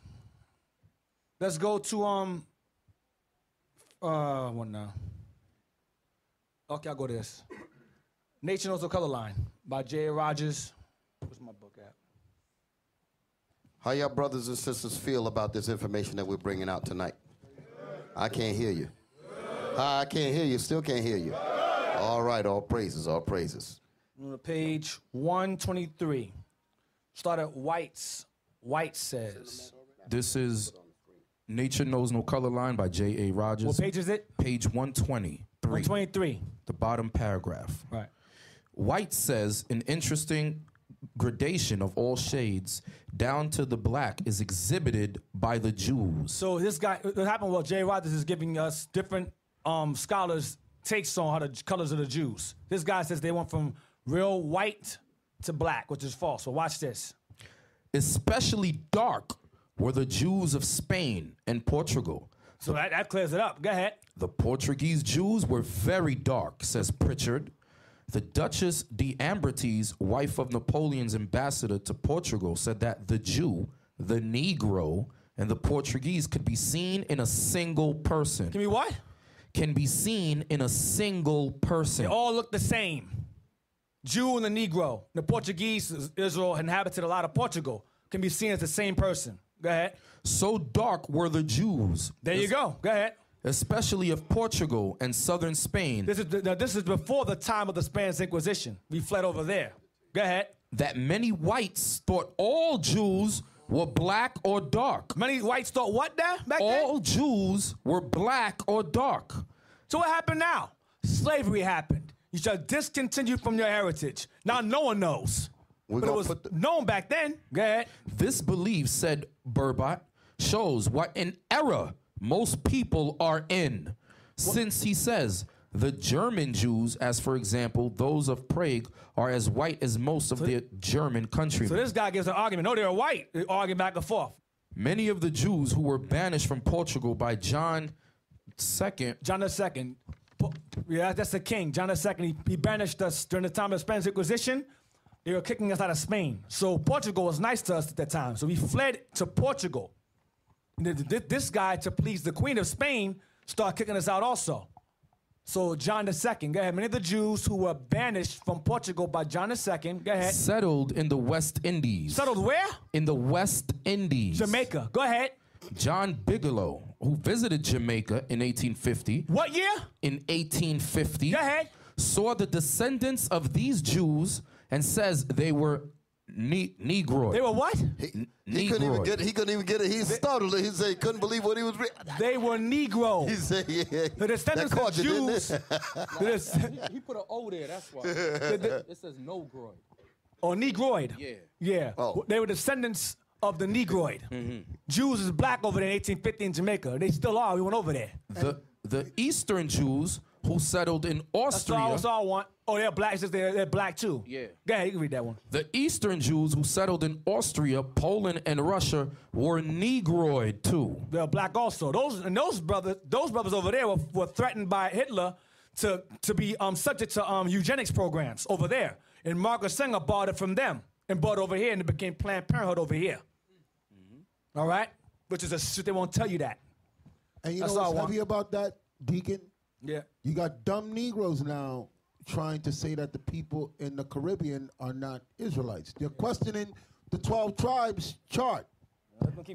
Let's go to what now? Okay, I'll go to this. Nature Knows No Color Line by J.A. Rogers. Where's my book at? How y'all brothers and sisters feel about this information that we're bringing out tonight? I can't hear you. I can't hear you. Still can't hear you. All right. All praises. All praises. On page 123. Start at White's. White says. This is Nature Knows No Color Line by J.A. Rogers. What page is it? Page 123. 123. The bottom paragraph. Right. White says an interesting gradation of all shades down to the black is exhibited by the Jews. So this guy, what happened was J. Rogers is giving us different scholars' takes on how the colors of the Jews. This guy says they went from real white to black, which is false. So watch this. Especially dark were the Jews of Spain and Portugal. So that clears it up. Go ahead. The Portuguese Jews were very dark, says Pritchard. The Duchess d'Ambrites, wife of Napoleon's ambassador to Portugal, said that the Jew, the Negro, and the Portuguese could be seen in a single person. Can be what? Can be seen in a single person. They all look the same. Jew and the Negro. The Portuguese, Israel inhabited a lot of Portugal. Can be seen as the same person. Go ahead. So dark were the Jews. There you go. Go ahead. Especially of Portugal and southern Spain. This is before the time of the Spanish Inquisition. We fled over there. Go ahead. That many whites thought all Jews were black or dark. Many whites thought what now? Back then? All Jews were black or dark. So what happened now? Slavery happened. You shall discontinue from your heritage. Now no one knows. But it was known back then. Go ahead. This belief, said Burbot, shows what an error most people are in. Since he says the German Jews, as for example, those of Prague, are as white as most of the German countrymen. So this guy gives an argument. No, they're white. They argue back and forth. Many of the Jews who were banished from Portugal by John II. John II. Yeah, that's the king. John II. He banished us during the time of the Spanish Inquisition. They were kicking us out of Spain. So Portugal was nice to us at that time. So we fled to Portugal. This guy, to please the Queen of Spain, started kicking us out also. So John II, go ahead. Many of the Jews who were banished from Portugal by John II, go ahead. Settled in the West Indies. Settled where? In the West Indies. Jamaica. Go ahead. John Bigelow, who visited Jamaica in 1850. What year? In 1850. Go ahead. Saw the descendants of these Jews and says they were Negroid. They were what? He couldn't even get it. He startled it. He said he couldn't believe what he was reading. They were Negroes. He said, yeah. The descendants of Jews. He put an O there, that's why. It says Nogroid. Or Negroid. Yeah. Yeah. Oh. They were descendants of the Negroid. Jews is black over there in 1850 in Jamaica. They still are. We went over there. The Eastern Jews who settled in Austria. That's all I want. Oh, they're black. It's just they're black too. Yeah. Go ahead, you can read that one. The Eastern Jews who settled in Austria, Poland, and Russia were Negroid too. They're black also. Those brothers over there were threatened by Hitler to be subject to eugenics programs over there. And Margaret Sanger bought it from them and bought it over here, and it became Planned Parenthood over here. All right? Which is a shit, they won't tell you that. And you know what's heavy about that, Deacon? Yeah. You got dumb Negroes now trying to say that the people in the Caribbean are not Israelites. They're questioning the 12 tribes chart,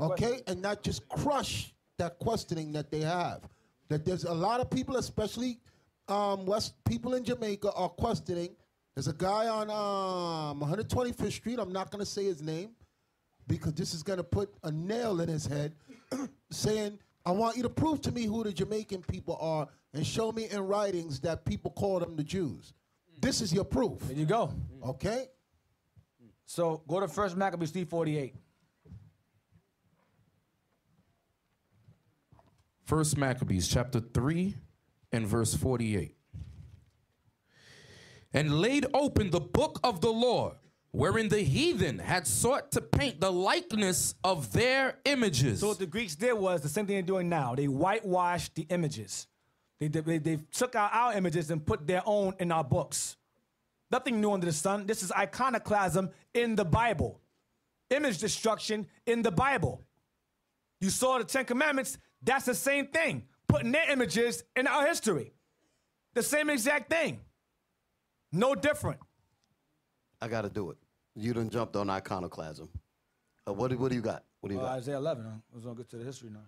okay? And not just crush that questioning that they have. That there's a lot of people, especially people in Jamaica, are questioning. There's a guy on 125th Street, I'm not going to say his name, because this is going to put a nail in his head, saying, I want you to prove to me who the Jamaican people are and show me in writings that people call them the Jews. This is your proof. There you go. Okay? So go to 1 Maccabees 3:48. 1 Maccabees chapter 3 and verse 48. And laid open the book of the law, wherein the heathen had sought to paint the likeness of their images. So what the Greeks did was the same thing they're doing now. They whitewashed the images. They took out our images and put their own in our books. Nothing new under the sun. This is iconoclasm in the Bible. Image destruction in the Bible. You saw the Ten Commandments. That's the same thing. Putting their images in our history. The same exact thing. No different. I got to do it. You done jumped on iconoclasm. What do you got? What do you got? Isaiah 11. We're going to get to the history now.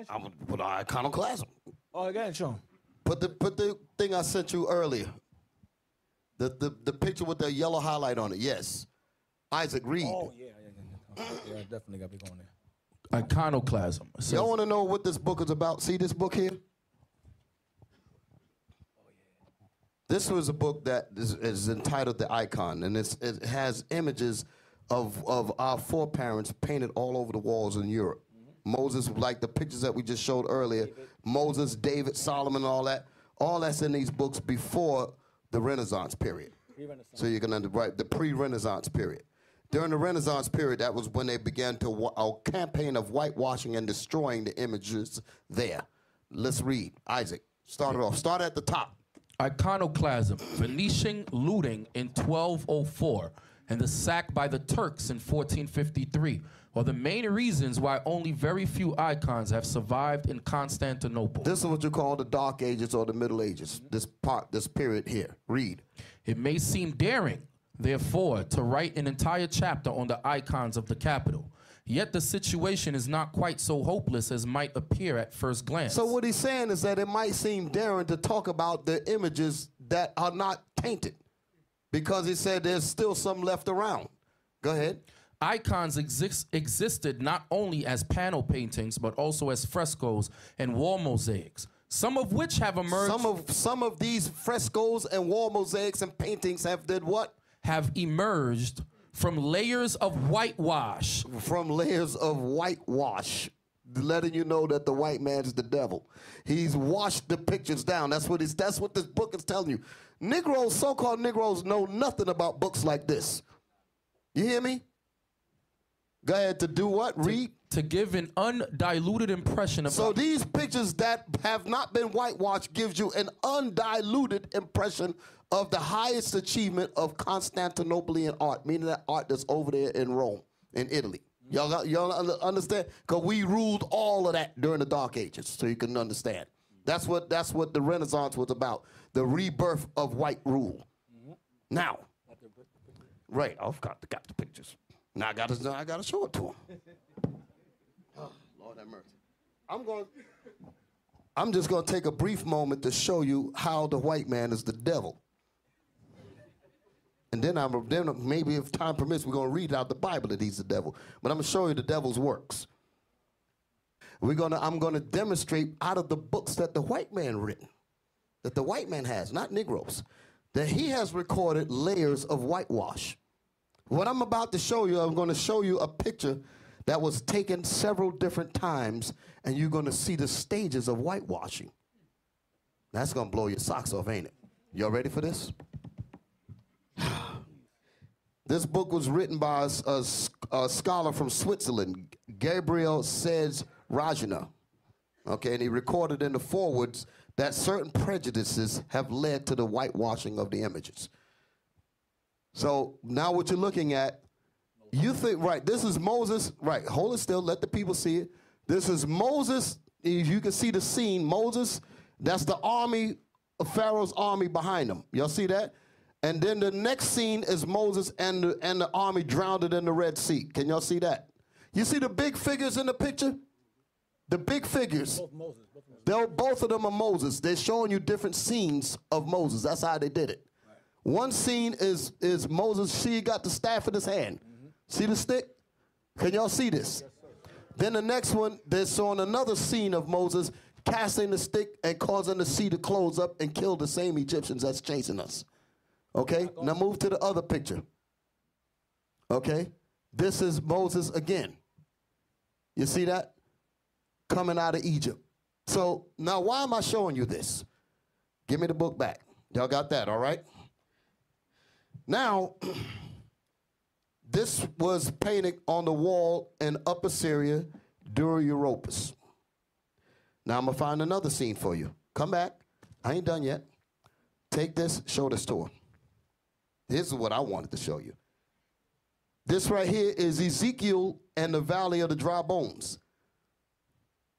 I'm going to put iconoclasm. Oh, go ahead, show 'em. Put the thing I sent you earlier. The picture with the yellow highlight on it. Yes. Isaac, read. Oh, yeah. Yeah, definitely got to be going there. Iconoclasm. Y'all want to know what this book is about? See this book here? This was a book that is entitled The Icon, and it has images of our foreparents painted all over the walls in Europe. Moses, like the pictures that we just showed earlier, Moses, David, Solomon, all that's in these books before the Renaissance period. So you're going to write the pre-Renaissance period. During the Renaissance period, that was when they began a campaign of whitewashing and destroying the images there. Let's read. Isaac, start it off. Start at the top. Iconoclasm, Venetian looting in 1204, and the sack by the Turks in 1453 are the main reasons why only very few icons have survived in Constantinople. This is what you call the Dark Ages or the Middle Ages, this period here. Read. It may seem daring, therefore, to write an entire chapter on the icons of the capital. Yet the situation is not quite so hopeless as might appear at first glance. So what he's saying is that it might seem daring to talk about the images that are not tainted, because he said there's still some left around. Go ahead. Icons existed not only as panel paintings, but also as frescoes and wall mosaics, some of which have emerged. Some of these frescoes and wall mosaics and paintings have did what? Have emerged from layers of whitewash. From layers of whitewash, letting you know that the white man is the devil. He's washed the pictures down. That's what this book is telling you. Negroes, so-called Negroes, know nothing about books like this. You hear me? Go ahead, to do what? Read. To give an undiluted impression of. So these pictures that have not been whitewashed gives you an undiluted impression of the highest achievement of Constantinopolitan art, meaning that art that's over there in Rome, in Italy. Y'all understand? Because we ruled all of that during the Dark Ages, so you can understand. That's what the Renaissance was about, the rebirth of white rule. Now, right, I've got the pictures. Now I gotta show it to him. Oh, Lord have mercy. I'm just gonna take a brief moment to show you how the white man is the devil. And then maybe if time permits, we're gonna read out the Bible that he's the devil. But I'm gonna show you the devil's works. I'm gonna demonstrate out of the books that the white man written, that the white man has, not Negroes, that he has recorded layers of whitewash. What I'm about to show you, I'm going to show you a picture that was taken several different times, and you're going to see the stages of whitewashing. That's going to blow your socks off, ain't it? Y'all ready for this? This book was written by a scholar from Switzerland, Gabriel Sedge Rajana. Okay, and he recorded in the forewords that certain prejudices have led to the whitewashing of the images. So now what you're looking at, you think, right, this is Moses, right, hold it still, let the people see it. This is Moses, if you can see the scene, Moses, that's the army, of Pharaoh's army behind him. Y'all see that? And then the next scene is Moses and the army drowned in the Red Sea. Can y'all see that? You see the big figures in the picture? The big figures. Both of them are Moses. They're showing you different scenes of Moses. That's how they did it. One scene is Moses, see, he got the staff in his hand. See the stick? Can y'all see this? Yes, then the next one, they're showing another scene of Moses casting the stick and causing the sea to close up and kill the same Egyptians that's chasing us. Okay? Now move to the other picture. Okay? This is Moses again. You see that? Coming out of Egypt. So now why am I showing you this? Give me the book back. Y'all got that, all right? Now, this was painted on the wall in Upper Syria during Europus. Now I'm going to find another scene for you. Come back. I ain't done yet. Take this, show this to her. This is what I wanted to show you. This right here is Ezekiel and the Valley of the Dry Bones.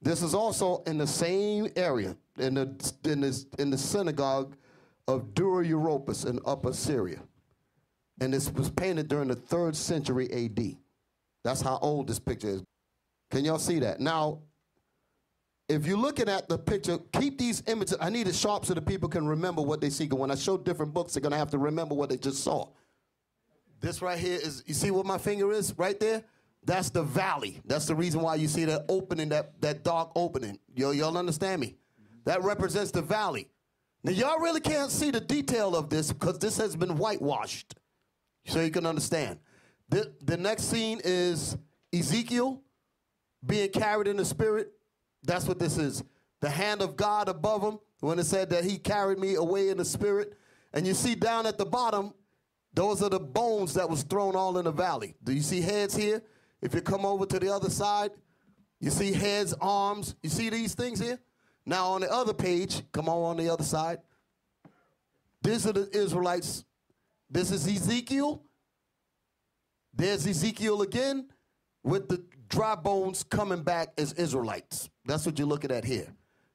This is also in the same area, in the synagogue of Dura Europus in Upper Syria. And this was painted during the 3rd century AD. That's how old this picture is. Can y'all see that? Now, if you're looking at the picture, keep these images. I need it sharp so that people can remember what they see. Because when I show different books, they're going to have to remember what they just saw. This right here is, you see what my finger is right there? That's the valley. That's the reason why you see that opening, that dark opening. Y'all understand me? That represents the valley. Now, y'all really can't see the detail of this because this has been whitewashed. So you can understand. The next scene is Ezekiel being carried in the spirit. That's what this is. The hand of God above him, when it said that he carried me away in the spirit. And you see down at the bottom, those are the bones that was thrown all in the valley. Do you see heads here? If you come over to the other side, you see heads, arms. You see these things here? Now on the other page, come on the other side. These are the Israelites. This is Ezekiel. There's Ezekiel again with the dry bones coming back as Israelites. That's what you're looking at here.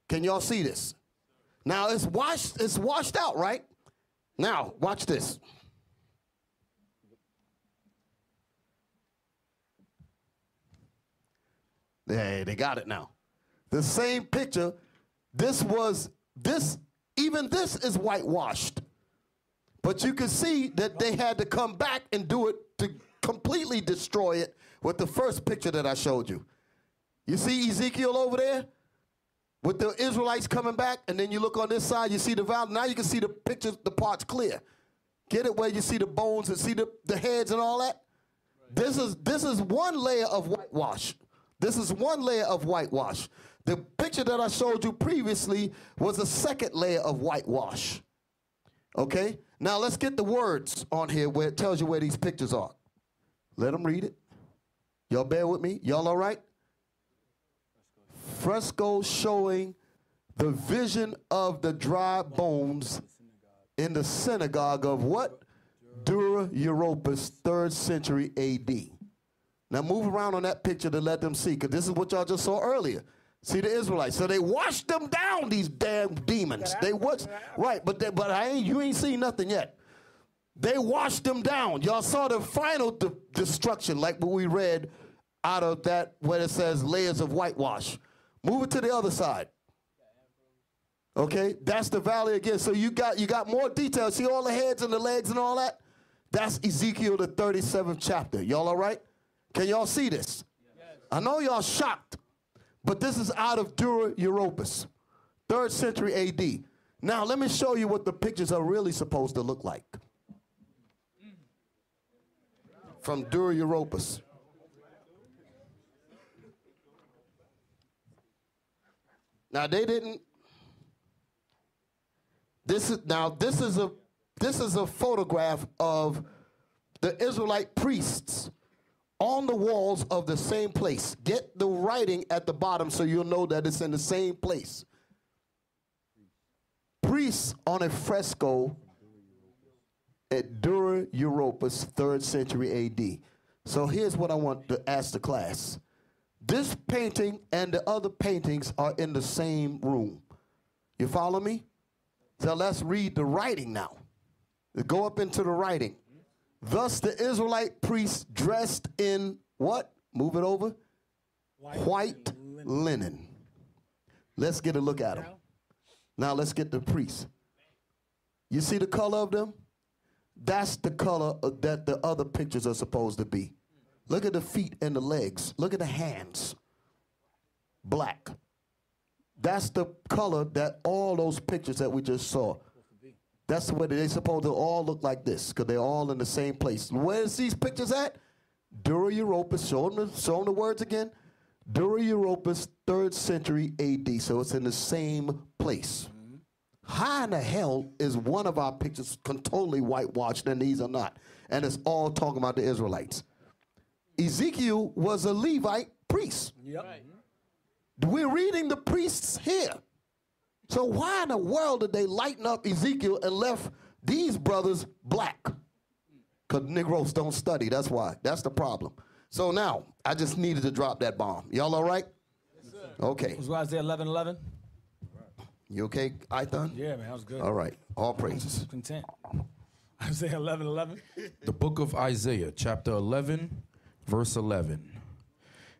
Can y'all see this? Now it's washed out, right? Now, watch this. Hey, they got it now. The same picture. Even this is whitewashed. But you can see that they had to come back and do it to completely destroy it with the first picture that I showed you. You see Ezekiel over there with the Israelites coming back, and then you look on this side, you see the valley. Now you can see the pictures, the parts clear. Get it where you see the bones and see the heads and all that? This is one layer of whitewash. This is one layer of whitewash. The picture that I showed you previously was a second layer of whitewash. Okay? Now let's get the words on here where it tells you where these pictures are. Let them read it. Y'all bear with me? Y'all all right? Fresco showing the vision of the dry bones in the synagogue of what? Dura Europus, 3rd century A.D. Now move around on that picture to let them see, because this is what y'all just saw earlier. See the Israelites. So they washed them down, these damn demons. They washed, right, but you ain't seen nothing yet. They washed them down. Y'all saw the final destruction, like what we read out of that where it says layers of whitewash. Move it to the other side. Okay, that's the valley again. So you got more details. See all the heads and the legs and all that? That's Ezekiel the 37th chapter. Y'all all right? Can y'all see this? Yes. I know y'all shocked, but this is out of Dura Europus, 3rd century A.D. Now let me show you what the pictures are really supposed to look like. From Dura Europus. Now they didn't. This is a photograph of the Israelite priests on the walls of the same place. Get the writing at the bottom so you'll know that it's in the same place. Priests on a fresco at Dura Europus, 3rd century A.D. So here's what I want to ask the class. This painting and the other paintings are in the same room. You follow me? So let's read the writing now. Go up into the writing. Thus the Israelite priests dressed in what? Move it over. White linen. Let's get a look at them. Now let's get the priests. You see the color of them? That's the color that the other pictures are supposed to be. Look at the feet and the legs. Look at the hands. Black. That's the color that all those pictures that we just saw. That's the way they're supposed to all look like this, because they're all in the same place. Where's these pictures at? Dura Europus. Show them the words again. Dura Europus, 3rd century A.D. So it's in the same place. How in the hell is one of our pictures totally whitewashed and these are not? And it's all talking about the Israelites. Ezekiel was a Levite priest. Yep. Right. We're reading the priests here. So why in the world did they lighten up Ezekiel and left these brothers black? Because Negroes don't study, that's why. That's the problem. So now, I just needed to drop that bomb. Y'all all right? Yes, sir. Okay. Was Isaiah 11:11? You okay, Ithon? Yeah, man, that was good. All right, all praises. Content. Isaiah 11:11. The book of Isaiah, chapter 11, verse 11.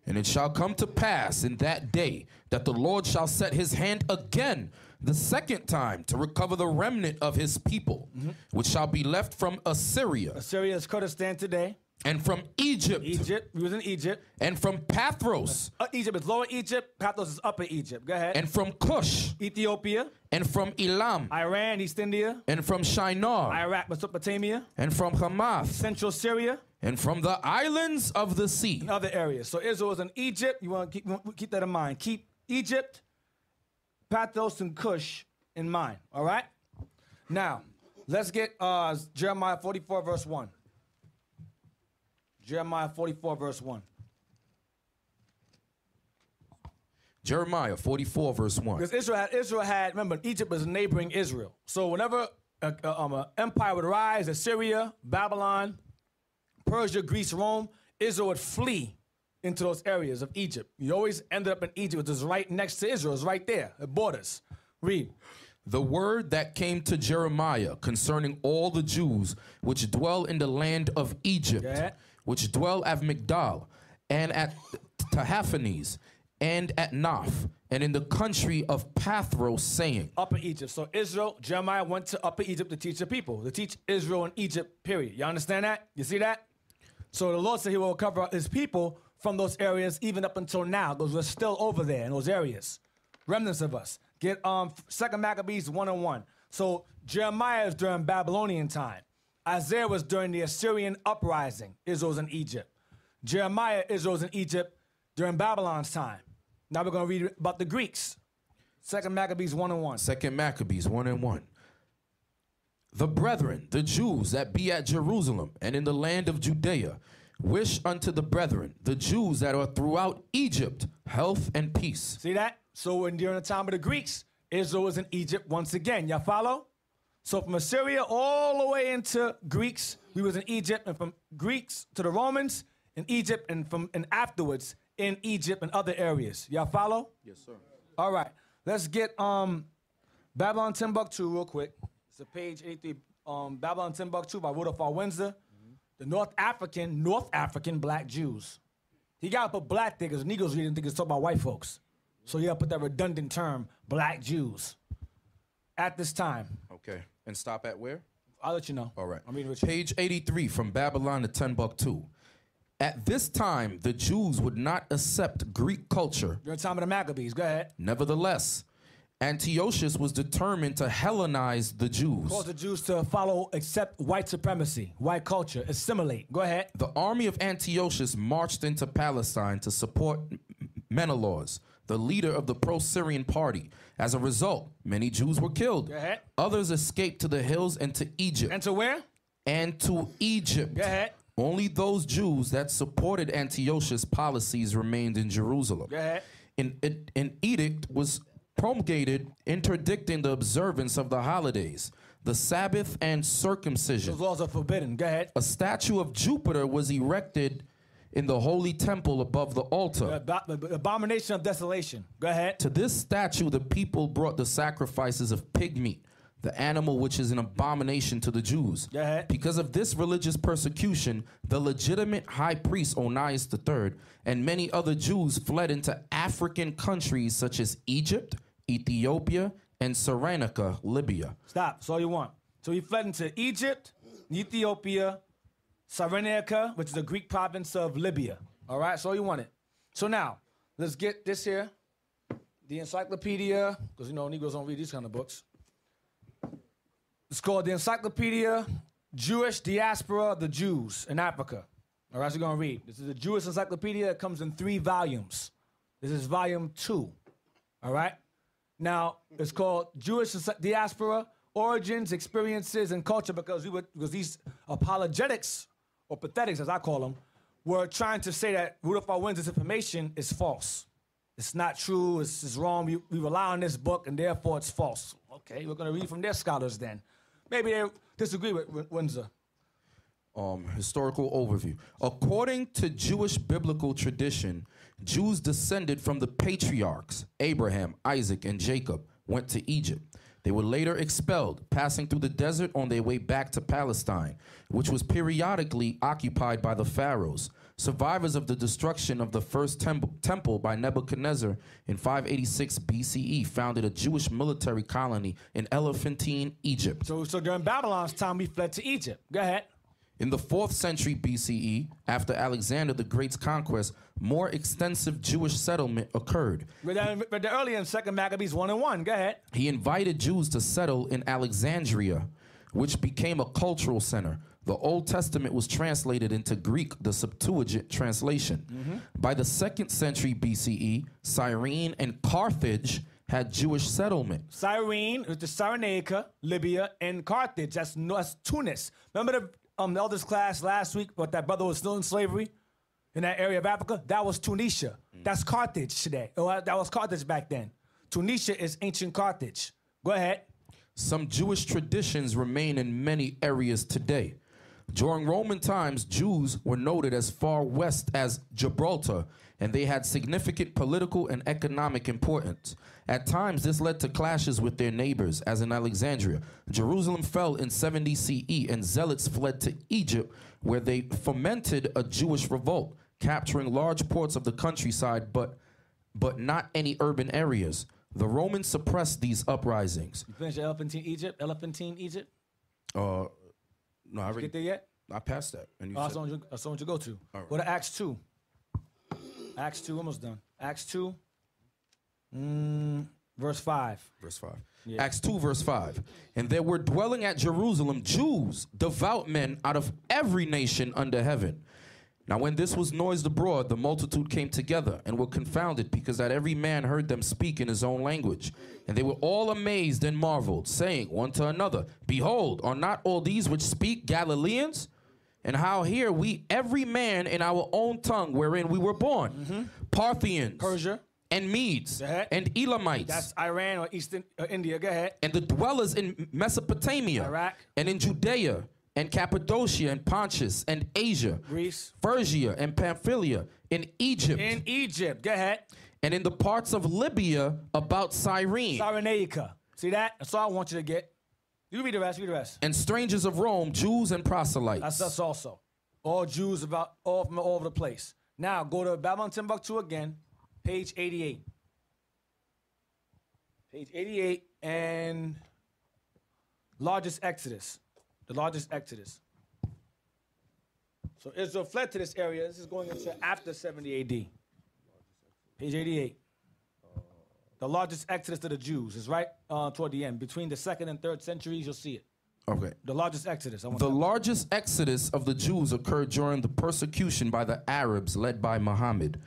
And it shall come to pass in that day that the Lord shall set his hand again the second time to recover the remnant of his people, which shall be left from Assyria. Assyria is Kurdistan today. And from Egypt. Egypt. He was in Egypt. And from Pathros. Egypt is lower Egypt. Pathros is upper Egypt. Go ahead. And from Cush. Ethiopia. And from Elam. Iran, East India. And from Shinar. Iraq, Mesopotamia. And from Hamath. Central Syria. And from the islands of the sea. And other areas. So Israel is in Egypt. You want to keep that in mind. Keep Egypt, Pathros, and Cush in mind. All right? Now, let's get Jeremiah 44, verse 1. Jeremiah 44, verse 1. Jeremiah 44, verse 1. Because Israel had, remember, Egypt was neighboring Israel. So whenever empire would rise, Assyria, Babylon, Persia, Greece, Rome, Israel would flee into those areas of Egypt. You always ended up in Egypt, which is right next to Israel. It's right there, the borders. Read. The word that came to Jeremiah concerning all the Jews which dwell in the land of Egypt, which dwell at Migdal, and at Tahaphanes, and at Naph, and in the country of Pathros, saying. Upper Egypt. So Israel, Jeremiah went to Upper Egypt to teach the people, to teach Israel in Egypt, period. You understand that? You see that? So the Lord said he will cover his people from those areas even up until now, because we're still over there in those areas. Remnants of us. Get 2 Maccabees 1:1. So Jeremiah is during Babylonian time. Isaiah was during the Assyrian uprising. Israel's in Egypt. Jeremiah, Israel's in Egypt during Babylon's time. Now we're going to read about the Greeks. 2 Maccabees 1:1. 2 Maccabees 1:1. The brethren, the Jews that be at Jerusalem and in the land of Judea, wish unto the brethren, the Jews that are throughout Egypt, health and peace. See that? So during the time of the Greeks, Israel was in Egypt once again. Y'all follow? So from Assyria all the way into Greeks, we was in Egypt, and from Greeks to the Romans in Egypt, and afterwards in Egypt and other areas. Y'all follow? Yes, sir. All right. Let's get Babylon Timbuktu real quick. It's a page 83. Babylon Timbuktu by Rudolph R. Windsor. The North African black Jews. He got to put black there because Negroes didn't think it's talking about white folks. So you got to put that redundant term, black Jews, at this time. Okay. And stop at where? I'll let you know. All right. I'm reading with you. Page 83 from Babylon to Timbuktu. At this time, the Jews would not accept Greek culture. During the time of the Maccabees. Go ahead. Nevertheless, Antiochus was determined to Hellenize the Jews. Cause the Jews to accept white supremacy, white culture, assimilate. Go ahead. The army of Antiochus marched into Palestine to support Menelaus, the leader of the pro-Syrian party. As a result, many Jews were killed. Go ahead. Others escaped to the hills and to Egypt. And to where? And to Egypt. Go ahead. Only those Jews that supported Antiochus' policies remained in Jerusalem. Go ahead. An edict was promulgated interdicting the observance of the holidays, the Sabbath and circumcision. Those laws are forbidden. Go ahead. A statue of Jupiter was erected in the holy temple above the altar. The abomination of desolation. Go ahead. To this statue, the people brought the sacrifices of pig meat, the animal which is an abomination to the Jews. Go ahead. Because of this religious persecution, the legitimate high priest Onias III and many other Jews fled into African countries such as Egypt, Ethiopia, and Cyrenaica, Libya. Stop. That's all you want. So he fled into Egypt, Ethiopia, Cyrenaica, which is the Greek province of Libya. All right? That's all you wanted. So now, let's get this here. The encyclopedia, because, you know, Negroes don't read these kind of books. It's called the Encyclopedia Jewish Diaspora of the Jews in Africa. All right, so we're going to read. This is a Jewish encyclopedia. It comes in 3 volumes. This is volume 2. All right? Now, it's called Jewish Diaspora, Origins, Experiences, and Culture because these apologetics, or pathetics as I call them, were trying to say that Rudolph R. Windsor's information is false. It's not true. It's wrong. We rely on this book, and therefore it's false. Okay, we're going to read from their scholars then. Maybe they disagree with Windsor. Historical overview. According to Jewish biblical tradition, Jews descended from the patriarchs, Abraham, Isaac, and Jacob, went to Egypt. They were later expelled, passing through the desert on their way back to Palestine, which was periodically occupied by the pharaohs. Survivors of the destruction of the first temple by Nebuchadnezzar in 586 BCE founded a Jewish military colony in Elephantine, Egypt. So during Babylon's time, we fled to Egypt. Go ahead. In the 4th century BCE, after Alexander the Great's conquest, more extensive Jewish settlement occurred. Read that earlier in 2 Maccabees 1:1. Go ahead. He invited Jews to settle in Alexandria, which became a cultural center. The Old Testament was translated into Greek, the Septuagint translation. By the 2nd century BCE, Cyrene and Carthage had Jewish settlement. Cyrene, the Cyrenaica, Libya, and Carthage. That's Tunis. Remember the elders class last week, but that brother was still in slavery in that area of Africa? That was Tunisia. That's Carthage today. That was Carthage back then. Tunisia is ancient Carthage. Go ahead. Some Jewish traditions remain in many areas today. During Roman times, Jews were noted as far west as Gibraltar, and they had significant political and economic importance. At times, this led to clashes with their neighbors, as in Alexandria. Jerusalem fell in 70 CE, and zealots fled to Egypt, where they fomented a Jewish revolt, capturing large parts of the countryside, but not any urban areas. The Romans suppressed these uprisings. You finished Elephantine Egypt? Elephantine Egypt? No, I already. Get there yet? I passed that. And That's the one you go to. All right. Go to Acts 2. Acts 2, almost done. Acts 2, verse 5. Verse 5. Yeah. Acts 2, verse 5. And there were dwelling at Jerusalem Jews, devout men out of every nation under heaven. Now when this was noised abroad, the multitude came together and were confounded, because that every man heard them speak in his own language. And they were all amazed and marveled, saying one to another, Behold, are not all these which speak Galileans? And how hear we every man in our own tongue wherein we were born? Parthians, Persia, and Medes, and Elamites. That's Iran or Eastern India. Go ahead. And the dwellers in Mesopotamia, Iraq, and in Judea, and Cappadocia, and Pontus, and Asia, Greece, Phrygia, and Pamphylia, in Egypt. In Egypt. Go ahead. And in the parts of Libya about Cyrene. Cyrenaica. See that? That's all I want you to get. You read the rest. Read the rest. And strangers of Rome, Jews and proselytes. That's us also. All Jews about all from all over the place. Now go to Babylon Timbuktu again, page 88. Page 88 and largest Exodus. The largest Exodus. So Israel fled to this area. This is going into after 70 AD. Page 88. The largest exodus to the Jews is right toward the end. Between the 2nd and 3rd centuries, you'll see it. Okay. The largest exodus. The largest exodus of the Jews occurred during the persecution by the Arabs led by Muhammad.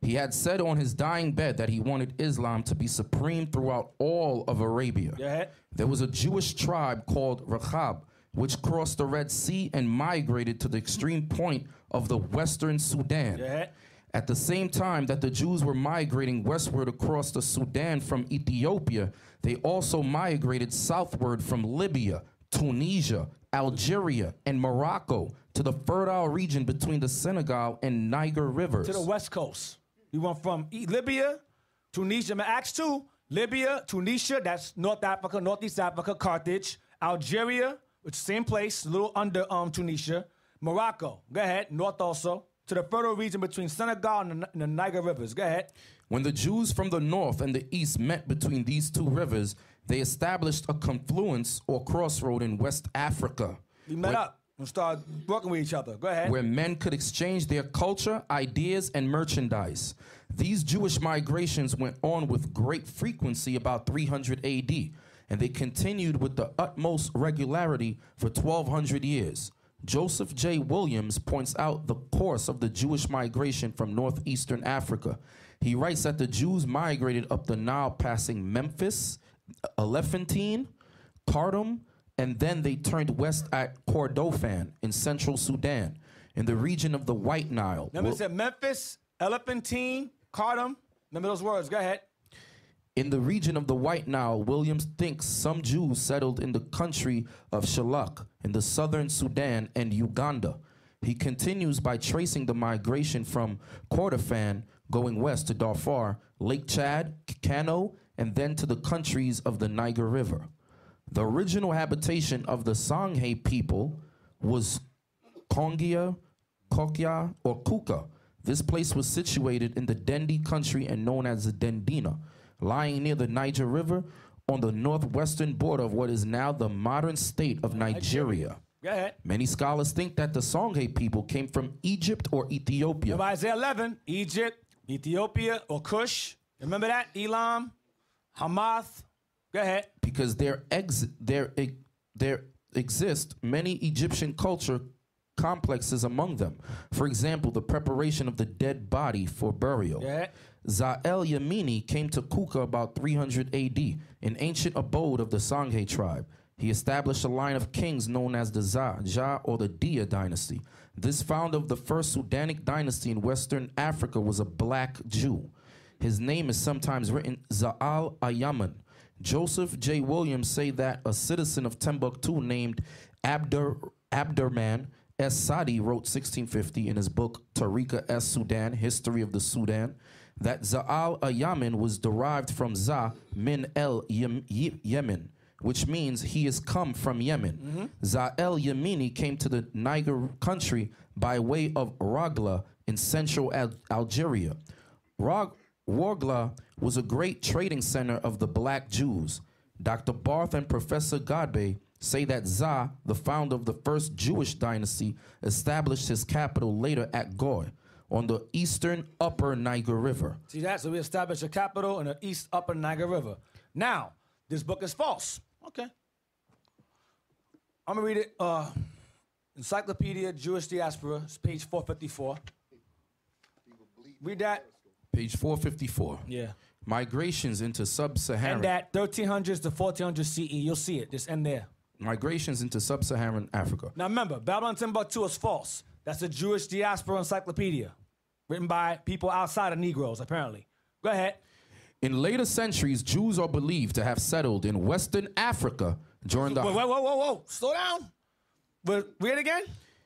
He had said on his dying bed that he wanted Islam to be supreme throughout all of Arabia. Go ahead. There was a Jewish tribe called Rahab, which crossed the Red Sea and migrated to the extreme point of the western Sudan. Go ahead. At the same time that the Jews were migrating westward across the Sudan from Ethiopia, they also migrated southward from Libya, Tunisia, Algeria, and Morocco to the fertile region between the Senegal and Niger rivers. To the west coast. You went from Libya, Tunisia, Acts 2, Libya, Tunisia, that's North Africa, Northeast Africa, Carthage, Algeria, which is the same place, a little under Tunisia, Morocco, go ahead, north also, to the fertile region between Senegal and the Niger rivers. Go ahead. When the Jews from the north and the east met between these two rivers, they established a confluence or crossroad in West Africa. We met up and started working with each other. Go ahead. Where men could exchange their culture, ideas, and merchandise. These Jewish migrations went on with great frequency about 300 AD, and they continued with the utmost regularity for 1,200 years. Joseph J. Williams points out the course of the Jewish migration from northeastern Africa. He writes that the Jews migrated up the Nile, passing Memphis, Elephantine, Khartoum, and then they turned west at Kordofan in central Sudan, in the region of the White Nile. Remember, it said Memphis, Elephantine, Khartoum. Remember those words. Go ahead. In the region of the White Nile, Williams thinks some Jews settled in the country of Shalak in the southern Sudan and Uganda. He continues by tracing the migration from Kordofan, going west to Darfur, Lake Chad, Kano, and then to the countries of the Niger River. The original habitation of the Sanghe people was Kongia, Kokya, or Kuka. This place was situated in the Dendi country and known as the Dendina, lying near the Niger River on the northwestern border of what is now the modern state of Nigeria. Go ahead. Many scholars think that the Sanghe people came from Egypt or Ethiopia. Remember Isaiah 11, Egypt, Ethiopia, or Cush. Remember that? Elam, Hamath. Go ahead. Because there exist many Egyptian culture complexes among them. For example, the preparation of the dead body for burial. Yeah. Za'el Yamini came to Kuka about 300 AD, an ancient abode of the Sanghe tribe. He established a line of kings known as the Jah, or the Dia dynasty. This founder of the first Sudanic dynasty in Western Africa was a black Jew. His name is sometimes written Za'al Ayaman. Joseph J. Williams say that a citizen of Timbuktu named Abdurman S. Sadi wrote 1650 in his book Tariqa S. Sudan, History of the Sudan, that Za'al Ayamin was derived from Za min el Yemen, which means he is come from Yemen. Za'el Yemeni came to the Niger country by way of Ragla in central Algeria. Ragla was a great trading center of the black Jews. Dr. Barth and Professor Godbey say that Za, the founder of the first Jewish dynasty, established his capital later at Goy on the eastern upper Niger River. See that? So we established a capital in the east upper Niger River. Now, this book is false. Okay. I'm going to read it. Encyclopedia Jewish Diaspora, it's page 454. Read that. Page 454. Yeah. Migrations into sub-Saharan. And that 1300s to 1400 CE. You'll see it. Just end there. Migrations into sub-Saharan Africa. Now remember, Babylon Timbuktu is false. That's a Jewish diaspora encyclopedia written by people outside of Negroes, apparently. Go ahead. In later centuries, Jews are believed to have settled in Western Africa during the... Whoa. Slow down. Read it again.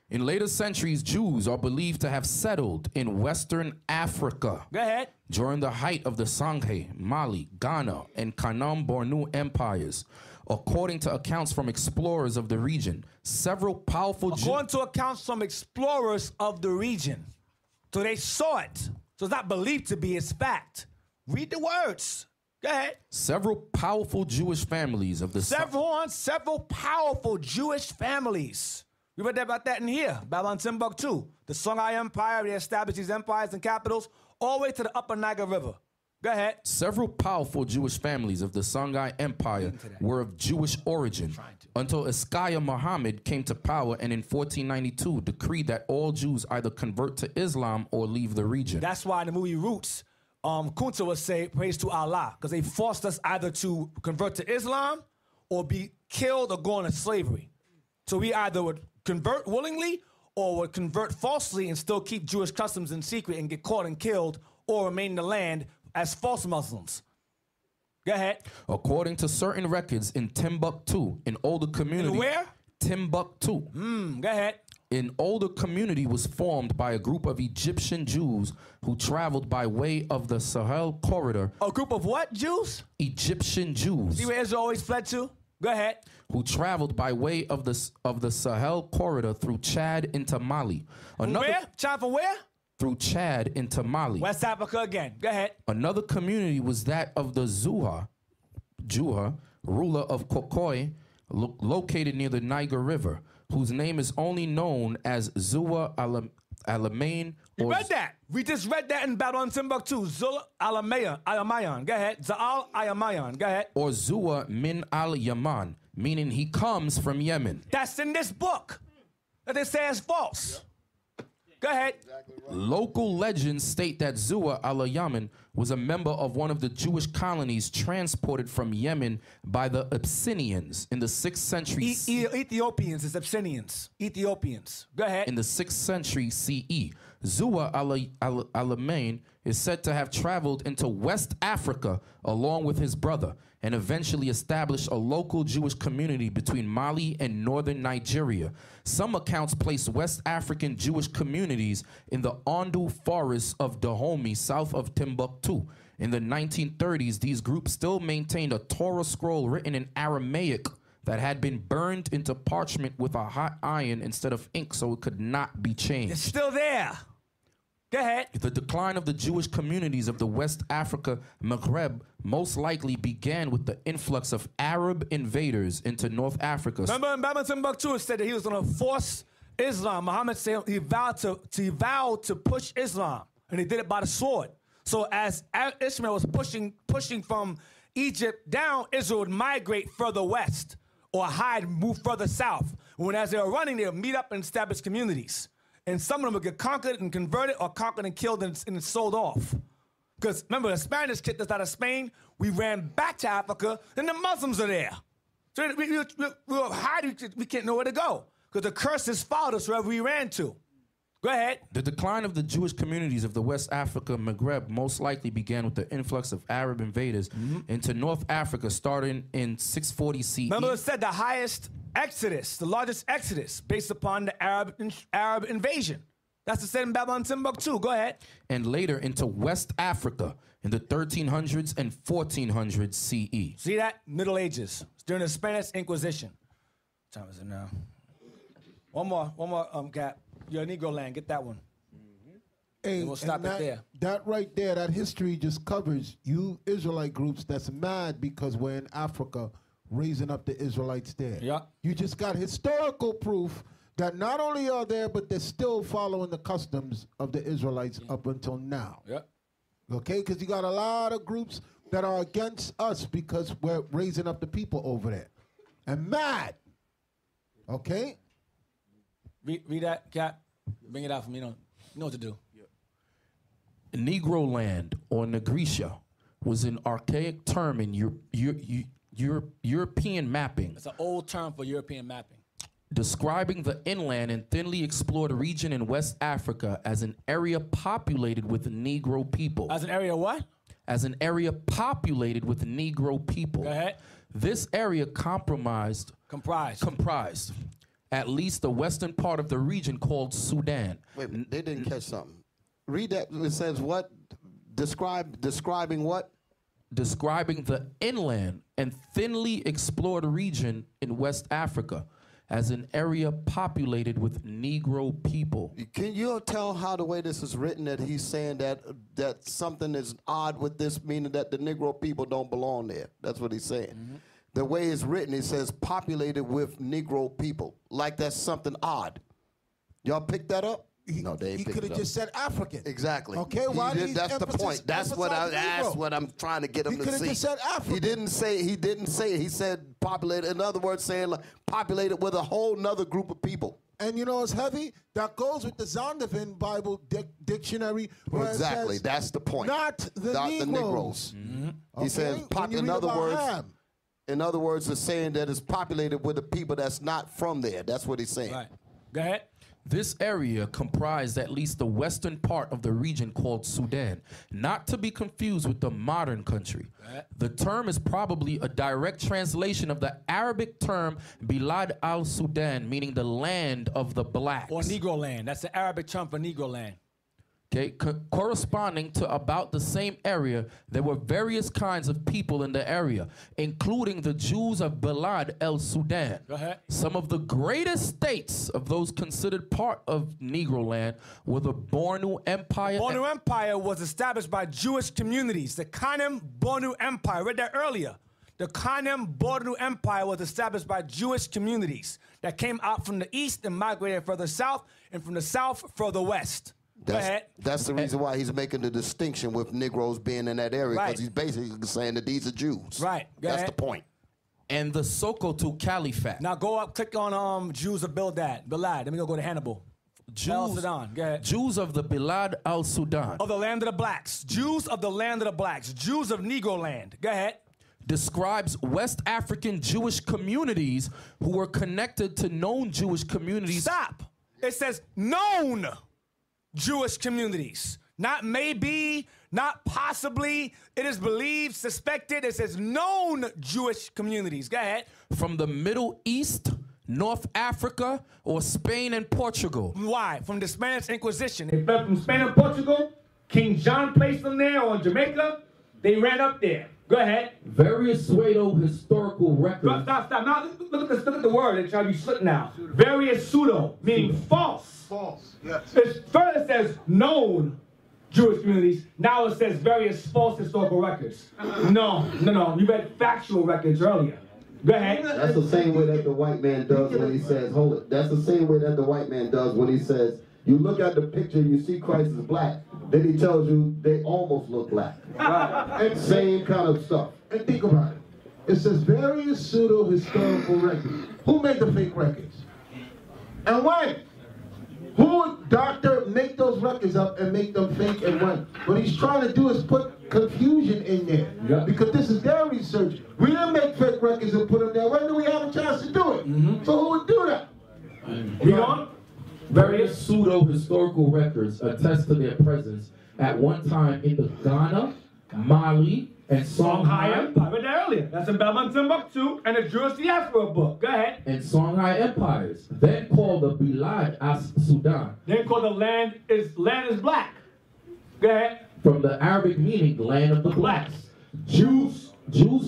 In later centuries, Jews are believed to have settled in Western Africa. Go ahead. During the height of the Sanghe, Mali, Ghana, and Kanam Bornu empires. According to accounts from explorers of the region, several powerful... According to accounts from explorers of the region. So they saw it. So it's not believed to be, it's fact. Read the words. Go ahead. Several powerful Jewish families of the... Several powerful Jewish families. We read about that in here. Babylon Timbuktu. The Songhai Empire, they established these empires and capitals all the way to the upper Niger River. Go ahead. Several powerful Jewish families of the Songhai Empire were of Jewish origin until Iskaya Muhammad came to power and in 1492 decreed that all Jews either convert to Islam or leave the region. That's why in the movie Roots, Kunta would say, praise to Allah, because they forced us either to convert to Islam or be killed or go into slavery. So we either would convert willingly or would convert falsely and still keep Jewish customs in secret and get caught and killed or remain in the land as false Muslims. Go ahead. According to certain records in Timbuktu, an older community... In where? Timbuktu. Go ahead. An older community was formed by a group of Egyptian Jews who traveled by way of the Sahel corridor. A group of what Jews? Egyptian Jews. See where Israel always fled to? Go ahead. Who traveled by way of the Sahel corridor through Chad into Mali. Where? Chad from where? Through Chad into Mali. West Africa again. Go ahead. Another community was that of the Juha, ruler of Kokoi, located near the Niger River, whose name is only known as Zua Alamain. You read that. We just read that in Babylon Timbuktu. Zua Alamayan. Go ahead. Za'al Ayamayan. Go ahead. Or Zua min al-Yaman, meaning he comes from Yemen. That's in this book that they say is false. Go ahead. Local legends state that Zua al-Yaman was a member of one of the Jewish colonies transported from Yemen by the Abyssinians in the 6th century. Ethiopians is Abyssinians. Ethiopians. Go ahead. In the 6th century CE, Zua al-Amain is said to have traveled into West Africa along with his brother and eventually established a local Jewish community between Mali and northern Nigeria. Some accounts place West African Jewish communities in the Ondu forests of Dahomey, south of Timbuktu. In the 1930s, these groups still maintained a Torah scroll written in Aramaic that had been burned into parchment with a hot iron instead of ink so it could not be changed. It's still there. Go ahead. The decline of the Jewish communities of the West Africa Maghreb most likely began with the influx of Arab invaders into North Africa. Remember in Babylon Timbuktu, it said that he was going to force Islam. Muhammad said he vowed to push Islam, and he did it by the sword. So as Ishmael was pushing from Egypt down, Israel would migrate further west or move further south. When as they were running, they would meet up and establish communities. And some of them would get conquered and converted or conquered and killed and sold off. Because remember, the Spanish kicked us out of Spain. We ran back to Africa, and the Muslims are there. So we were hiding. We can't know where to go because the curses followed us wherever we ran to. Go ahead. The decline of the Jewish communities of the West Africa Maghreb most likely began with the influx of Arab invaders into North Africa starting in 640 CE. Remember it said the highest exodus, the largest exodus based upon the Arab invasion. That's the same in Babylon, Timbuktu. Go ahead. And later into West Africa in the 1300s and 1400s CE. See that? Middle Ages. It's during the Spanish Inquisition. What time is it now? One more, Cap. Your Negro land. Get that one. Hey, and we'll stop it there. That right there, that history just covers you Israelite groups that's mad because we're in Africa raising up the Israelites there. Yeah. You just got historical proof that not only are there, but they're still following the customs of the Israelites up until now. Yeah. Okay? Because you got a lot of groups that are against us because we're raising up the people over there. And mad. Okay? Read that, Cap. Bring it out for me. You know what to do. Negro land, or Negritia, was an archaic term in European mapping. It's an old term for European mapping. Describing the inland and thinly explored region in West Africa as an area populated with Negro people. As an area what? As an area populated with Negro people. Go ahead. This area comprised at least the western part of the region called Sudan. Wait, they didn't catch something. Read that. It says what? Describing what? Describing the inland and thinly explored region in West Africa as an area populated with Negro people. Can you tell how the way this is written that he's saying that something is odd with this, meaning that the Negro people don't belong there? That's what he's saying. The way it's written, it says populated with Negro people. Like that's something odd. Y'all pick that up? No, they ain't He picked could it have up. just said African. Exactly. Okay, why did he that's the point. That's what emphasize Negro? I'm trying to get him He to could have see. just said African. He didn't say it. He said populated. In other words, saying like, populated with a whole nother group of people. And you know it's heavy? That goes with the Zondervan Bible dictionary. Where Exactly. It says, That's the point. Not the Negroes. He says, When you in read other about words, Ham. in other words, it's saying that it's populated with the people that's not from there. That's what he's saying. Right. Go ahead. This area comprised at least the western part of the region called Sudan, not to be confused with the modern country. The term is probably a direct translation of the Arabic term Bilad al-Sudan, meaning the land of the blacks. Or Negro land. That's the Arabic term for Negro land. Okay, corresponding to about the same area, there were various kinds of people in the area, including the Jews of Bilad el-Sudan. Go ahead. Some of the greatest states of those considered part of Negro land were the Bornu Empire. Bornu Empire was established by Jewish communities. The Kanem Bornu Empire, I read that earlier. The Kanem Bornu Empire was established by Jewish communities that came out from the east and migrated further south, and from the south further west. That's the reason why he's making the distinction with Negroes being in that area, because Right. he's basically saying that these are Jews. Right. Go That's ahead. the point. And the Sokoto Caliphate. Now go up, click on Jews of Bilad. Let me go to Hannibal. Sudan. Go ahead. Jews of the Bilad al-Sudan. Of the land of the blacks. Jews of the land of the blacks. Jews of Negro land. Go ahead. Describes West African Jewish communities who were connected to known Jewish communities. Stop. It says known Jewish communities. Not maybe, not possibly. It is believed, suspected. It says known Jewish communities. Go ahead. From the Middle East, North Africa, or Spain and Portugal. Why? From the Spanish Inquisition. They fled from Spain and Portugal. King John placed them there, or Jamaica. They ran up there. Go ahead. Various pseudo historical records. Stop. Now look at the word. It's trying to be slick now. Various pseudo, meaning false. False, yes. First it says known Jewish communities. Now it says various false historical records. No. You read factual records earlier. Go ahead. That's the same way that the white man does when he says, hold it. That's the same way that the white man does when he says, you look at the picture and you see Christ is black. Then he tells you they almost look black. Right. Same kind of stuff. And think about it. It says various pseudo-historical records. Who made the fake records? And when? Who would doctor make those records up and make them fake and when? What he's trying to do is put confusion in there. Yeah. Because this is their research. We didn't make fake records and put them there. When do we have a chance to do it? So who would do that? You on? Various pseudo-historical records attest to their presence at one time in the Ghana, Mali, and Songhai Empire. I read that earlier. That's in Babylon, Timbuktu, and the Jewish diaspora book. Go ahead. And Songhai empires, then called the Bilad as Sudan. Then called the land is black. Go ahead. From the Arabic meaning, land of the blacks. Jews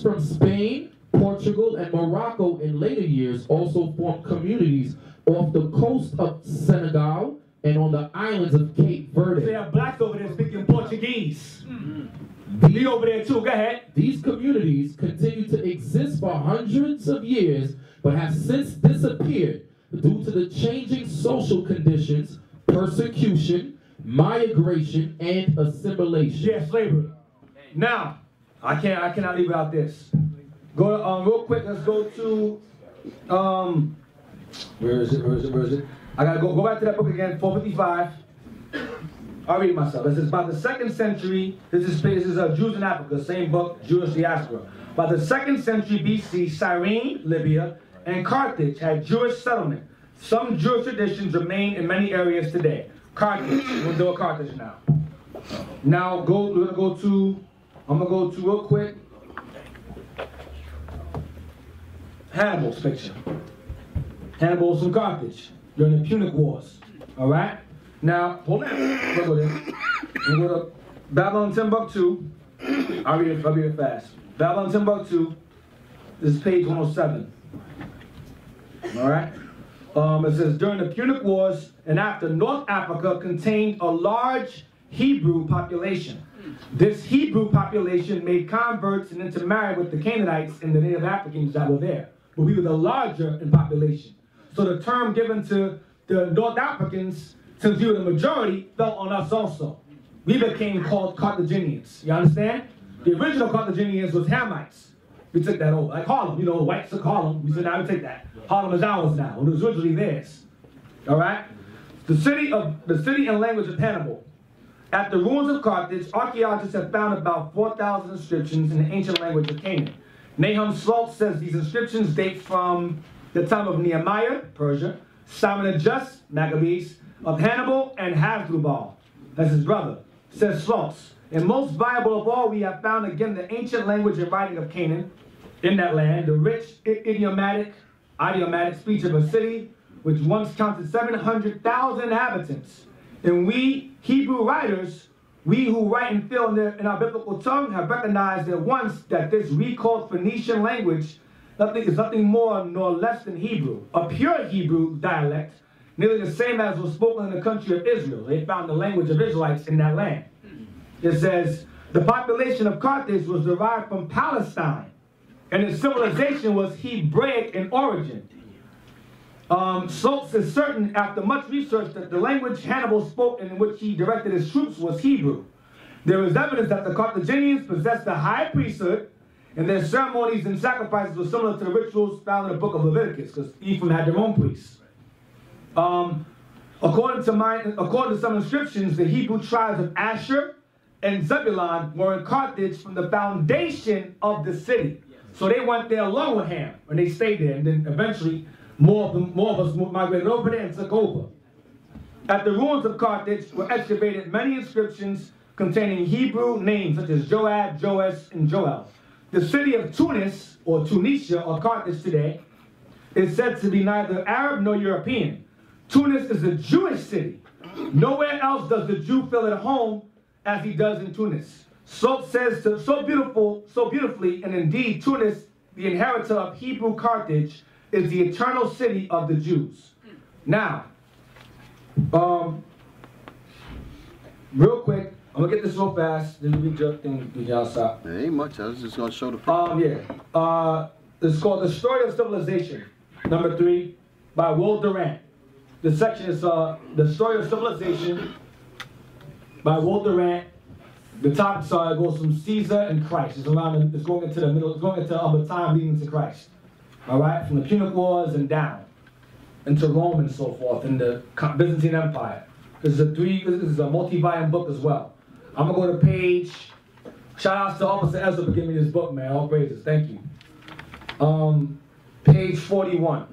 from Spain, Portugal, and Morocco in later years also formed communities off the coast of Senegal and on the islands of Cape Verde. They have blacks over there speaking Portuguese. Be over there too. Go ahead. These communities continue to exist for hundreds of years, but have since disappeared due to the changing social conditions, persecution, migration, and assimilation. Yeah, slavery. Now, I cannot leave without this. Go to, real quick. Let's go to where is it? I gotta go back to that book again. 455. I'll read it myself. This is about the 2nd century. This is Jews in Africa. Same book, Jewish diaspora. By the 2nd century BC, Cyrene, Libya, and Carthage had Jewish settlement. Some Jewish traditions remain in many areas today. Carthage. We'll do a Carthage now. Now I'm gonna go to real quick. Hannibal's picture. Hannibal's from Carthage during the Punic Wars. All right. Now hold on. Let's go there. We'll go to Babylon, Timbuktu. I'll read it fast. Babylon, Timbuktu. This is page 107. All right. It says during the Punic Wars and after, North Africa contained a large Hebrew population. This Hebrew population made converts and intermarried with the Canaanites and the native Africans that were there. But we were the larger in population. So the term given to the North Africans, since we were the majority, fell on us also. We became called Carthaginians. You understand? The original Carthaginians was Hamites. We took that over. Like Harlem, whites took Harlem. We said, now we take that. Harlem is ours now. It was originally theirs. All right? The city and language of Hannibal. At the ruins of Carthage, archaeologists have found about 4,000 inscriptions in the ancient language of Canaan. Nahum Slolt says these inscriptions date from the time of Nehemiah, Persia, Simon the Just, Maccabees, of Hannibal, and Hasdrubal. That's his brother. Says Slots. And most valuable of all, we have found again the ancient language and writing of Canaan in that land, the rich idiomatic speech of a city which once counted 700,000 inhabitants. And we Hebrew writers, we who write and feel in our biblical tongue, have recognized at once that this recalled Phoenician language is nothing more nor less than Hebrew, a pure Hebrew dialect, nearly the same as was spoken in the country of Israel. They found the language of Israelites in that land. It says, the population of Carthage was derived from Palestine, and its civilization was Hebraic in origin. Schultz is certain, after much research, that the language Hannibal spoke and in which he directed his troops was Hebrew. There is evidence that the Carthaginians possessed the high priesthood, and their ceremonies and sacrifices were similar to the rituals found in the book of Leviticus, because Ephraim had their own priests. According to some inscriptions, the Hebrew tribes of Asher and Zebulun were in Carthage from the foundation of the city. So they went there along with Ham, and they stayed there, and then eventually more of us migrated over there and took over. At the ruins of Carthage were excavated many inscriptions containing Hebrew names such as Joab, Joash, and Joel. The city of Tunis, or Tunisia, or Carthage today, is said to be neither Arab nor European. Tunis is a Jewish city. Nowhere else does the Jew feel at home as he does in Tunis. So says so beautifully, and indeed Tunis, the inheritor of Hebrew Carthage, is the eternal city of the Jews. Now, real quick, I'm gonna get this real fast. Then we jump thing outside. There ain't much. I was just gonna show the picture. It's called The Story of Civilization, number 3, by Will Durant. The section is The Story of Civilization by Will Durant. The top side goes from Caesar and Christ. It's going into the middle. It's going into the time leading to Christ. All right, from the Punic Wars and down into Rome and so forth, in the Byzantine Empire. This is a multi-volume book as well. I'm gonna go to page. Shout outs to Officer Ezra for giving me this book, man. All praises. Thank you. Page 41.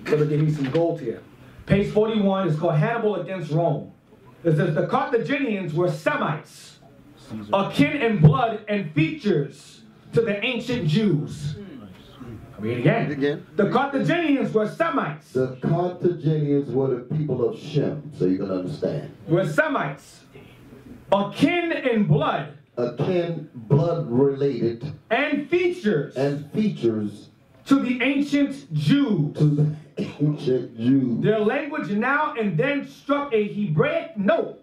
Gonna give me some gold here. Page 41 is called Hannibal against Rome. It says the Carthaginians were Semites, akin in blood and features to the ancient Jews. Read it again. The Carthaginians were Semites. The Carthaginians were the people of Shem, so you can understand. Were Semites, akin in blood. Akin, blood related. And features. And features. To the ancient Jews. To the ancient Jews. Their language now and then struck a Hebraic note,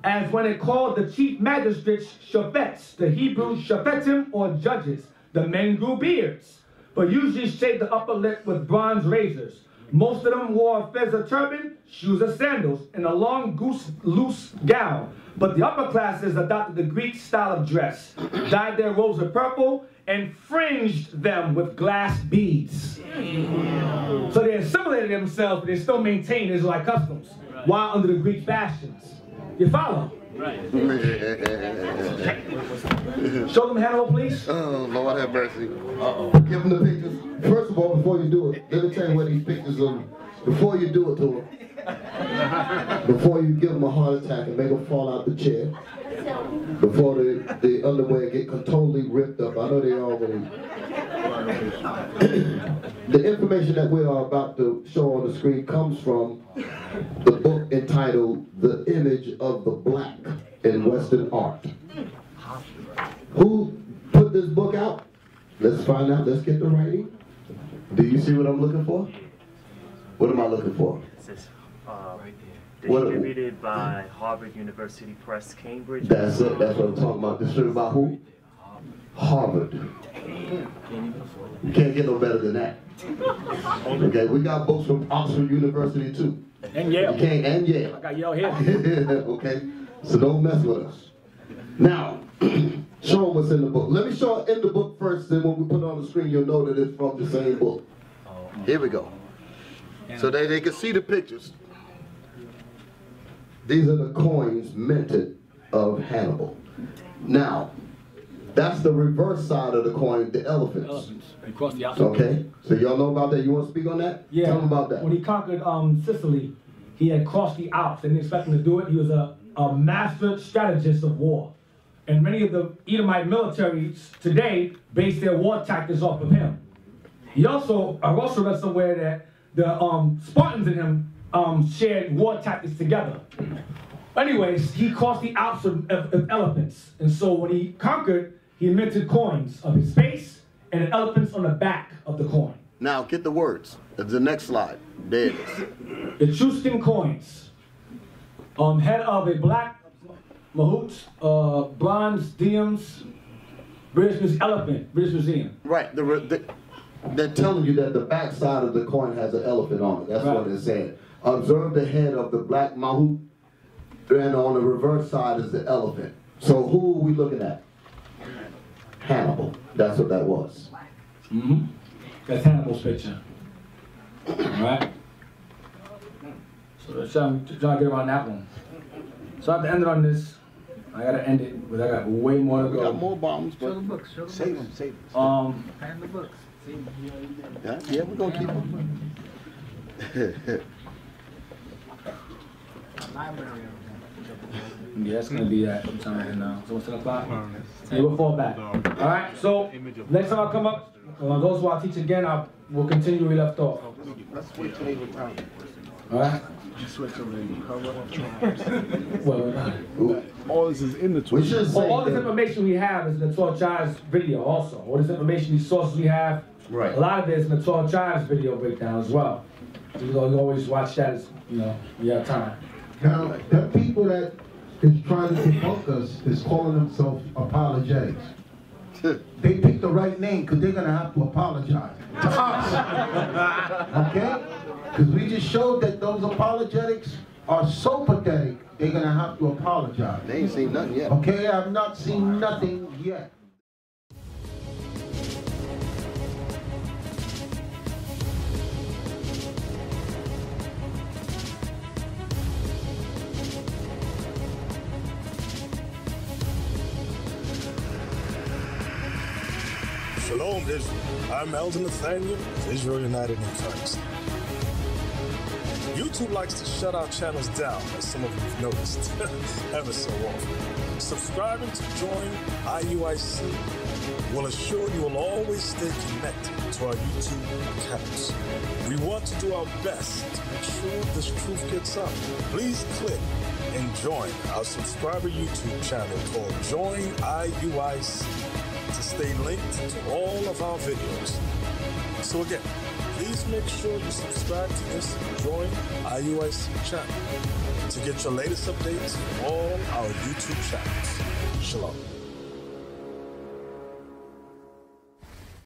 as when it called the chief magistrates shafets, the Hebrew shafetim or judges. The men grew beards, but usually shaved the upper lip with bronze razors. Most of them wore a fez turban, shoes or sandals, and a long loose gown. But the upper classes adopted the Greek style of dress, dyed their robes with purple, and fringed them with glass beads. So they assimilated themselves, but they still maintained Israelite customs, while under the Greek fashions. You follow? Right. Show them Hannibal, please. Oh, Lord have mercy. Give them the pictures. First of all, before you do it, let me tell you where these pictures are. Before you do it to them, before you give them a heart attack and make them fall out the chair, before the underwear get totally ripped up. I know they already. The information that we are about to show on the screen comes from the book entitled The Image of the Black in Western Art. Who put this book out? Let's find out. Let's get the writing. Do you see what I'm looking for? What am I looking for? Distributed by Harvard University Press, Cambridge. That's it. That's what I'm talking about. Distributed by who? Harvard. You can't get no better than that. Okay, we got books from Oxford University too. And Yale. You can't, and Yale. I got Yale here. Okay, so don't mess with us. Now, show them what's in the book. Let me show it in the book first, then when we put it on the screen, you'll know that it's from the same book. Here we go. So that they can see the pictures. These are the coins minted of Hannibal. Now, that's the reverse side of the coin, the elephants. Across the outside. Okay, so y'all know about that? You want to speak on that? Yeah. Tell them about that. When he conquered Sicily, he had crossed the Alps. They didn't expect him to do it. He was a master strategist of war. And many of the Edomite militaries today base their war tactics off of him. I also read somewhere that the Spartans and him shared war tactics together. Anyways, he crossed the Alps of elephants. And so when he conquered, he minted coins of his face and elephants on the back of the coin. Now, get the words. The next slide. There it is. Etruscan coins. Head of a black mahout, bronze diems, British Museum. Right. They're telling you that the back side of the coin has an elephant on it. That's right. What they're saying. Observe the head of the black mahout, and on the reverse side is the elephant. So who are we looking at? Hannibal. That's what that was. Mm-hmm. That's Hannibal's picture. All right? So let's try to get around that one. So I have to end it on this. I gotta end it, but I got way more to go. We got more bombs, but show the books. Save them. Hand the books. Yeah, we're gonna keep them. Yeah, it's gonna be that sometime right now. So what's 10 o'clock? Yeah, we'll fall back. All right. So next time I come up, those who I teach again, we'll continue where we left off. Let's wait till they return. All right. Switch over All this is in the 12 tribes. All this information we have is in the 12 tribes video also. All this information, these sources we have, right. A lot of it is in the 12 tribes video breakdown as well. So you always watch that as, you have time. Now, the people that is trying to debunk us is calling themselves apologetics. They picked the right name because they're going to have to apologize to us. Okay? Because we just showed that those apologetics are so pathetic, they're going to have to apologize. They ain't seen nothing yet. Okay? I've not seen nothing yet. Shalom, Israel. I'm Elder Nathaniel of Israel United in Christ. You YouTube likes to shut our channels down, as some of you have noticed, ever so often. Subscribing to join IUIC will assure you will always stay connected to our YouTube accounts. We want to do our best to make sure this truth gets out. Please click and join our subscriber YouTube channel called Join IUIC to stay linked to all of our videos. So again, please make sure you subscribe to this Join IUIC channel to get your latest updates on all our YouTube channels. Shalom.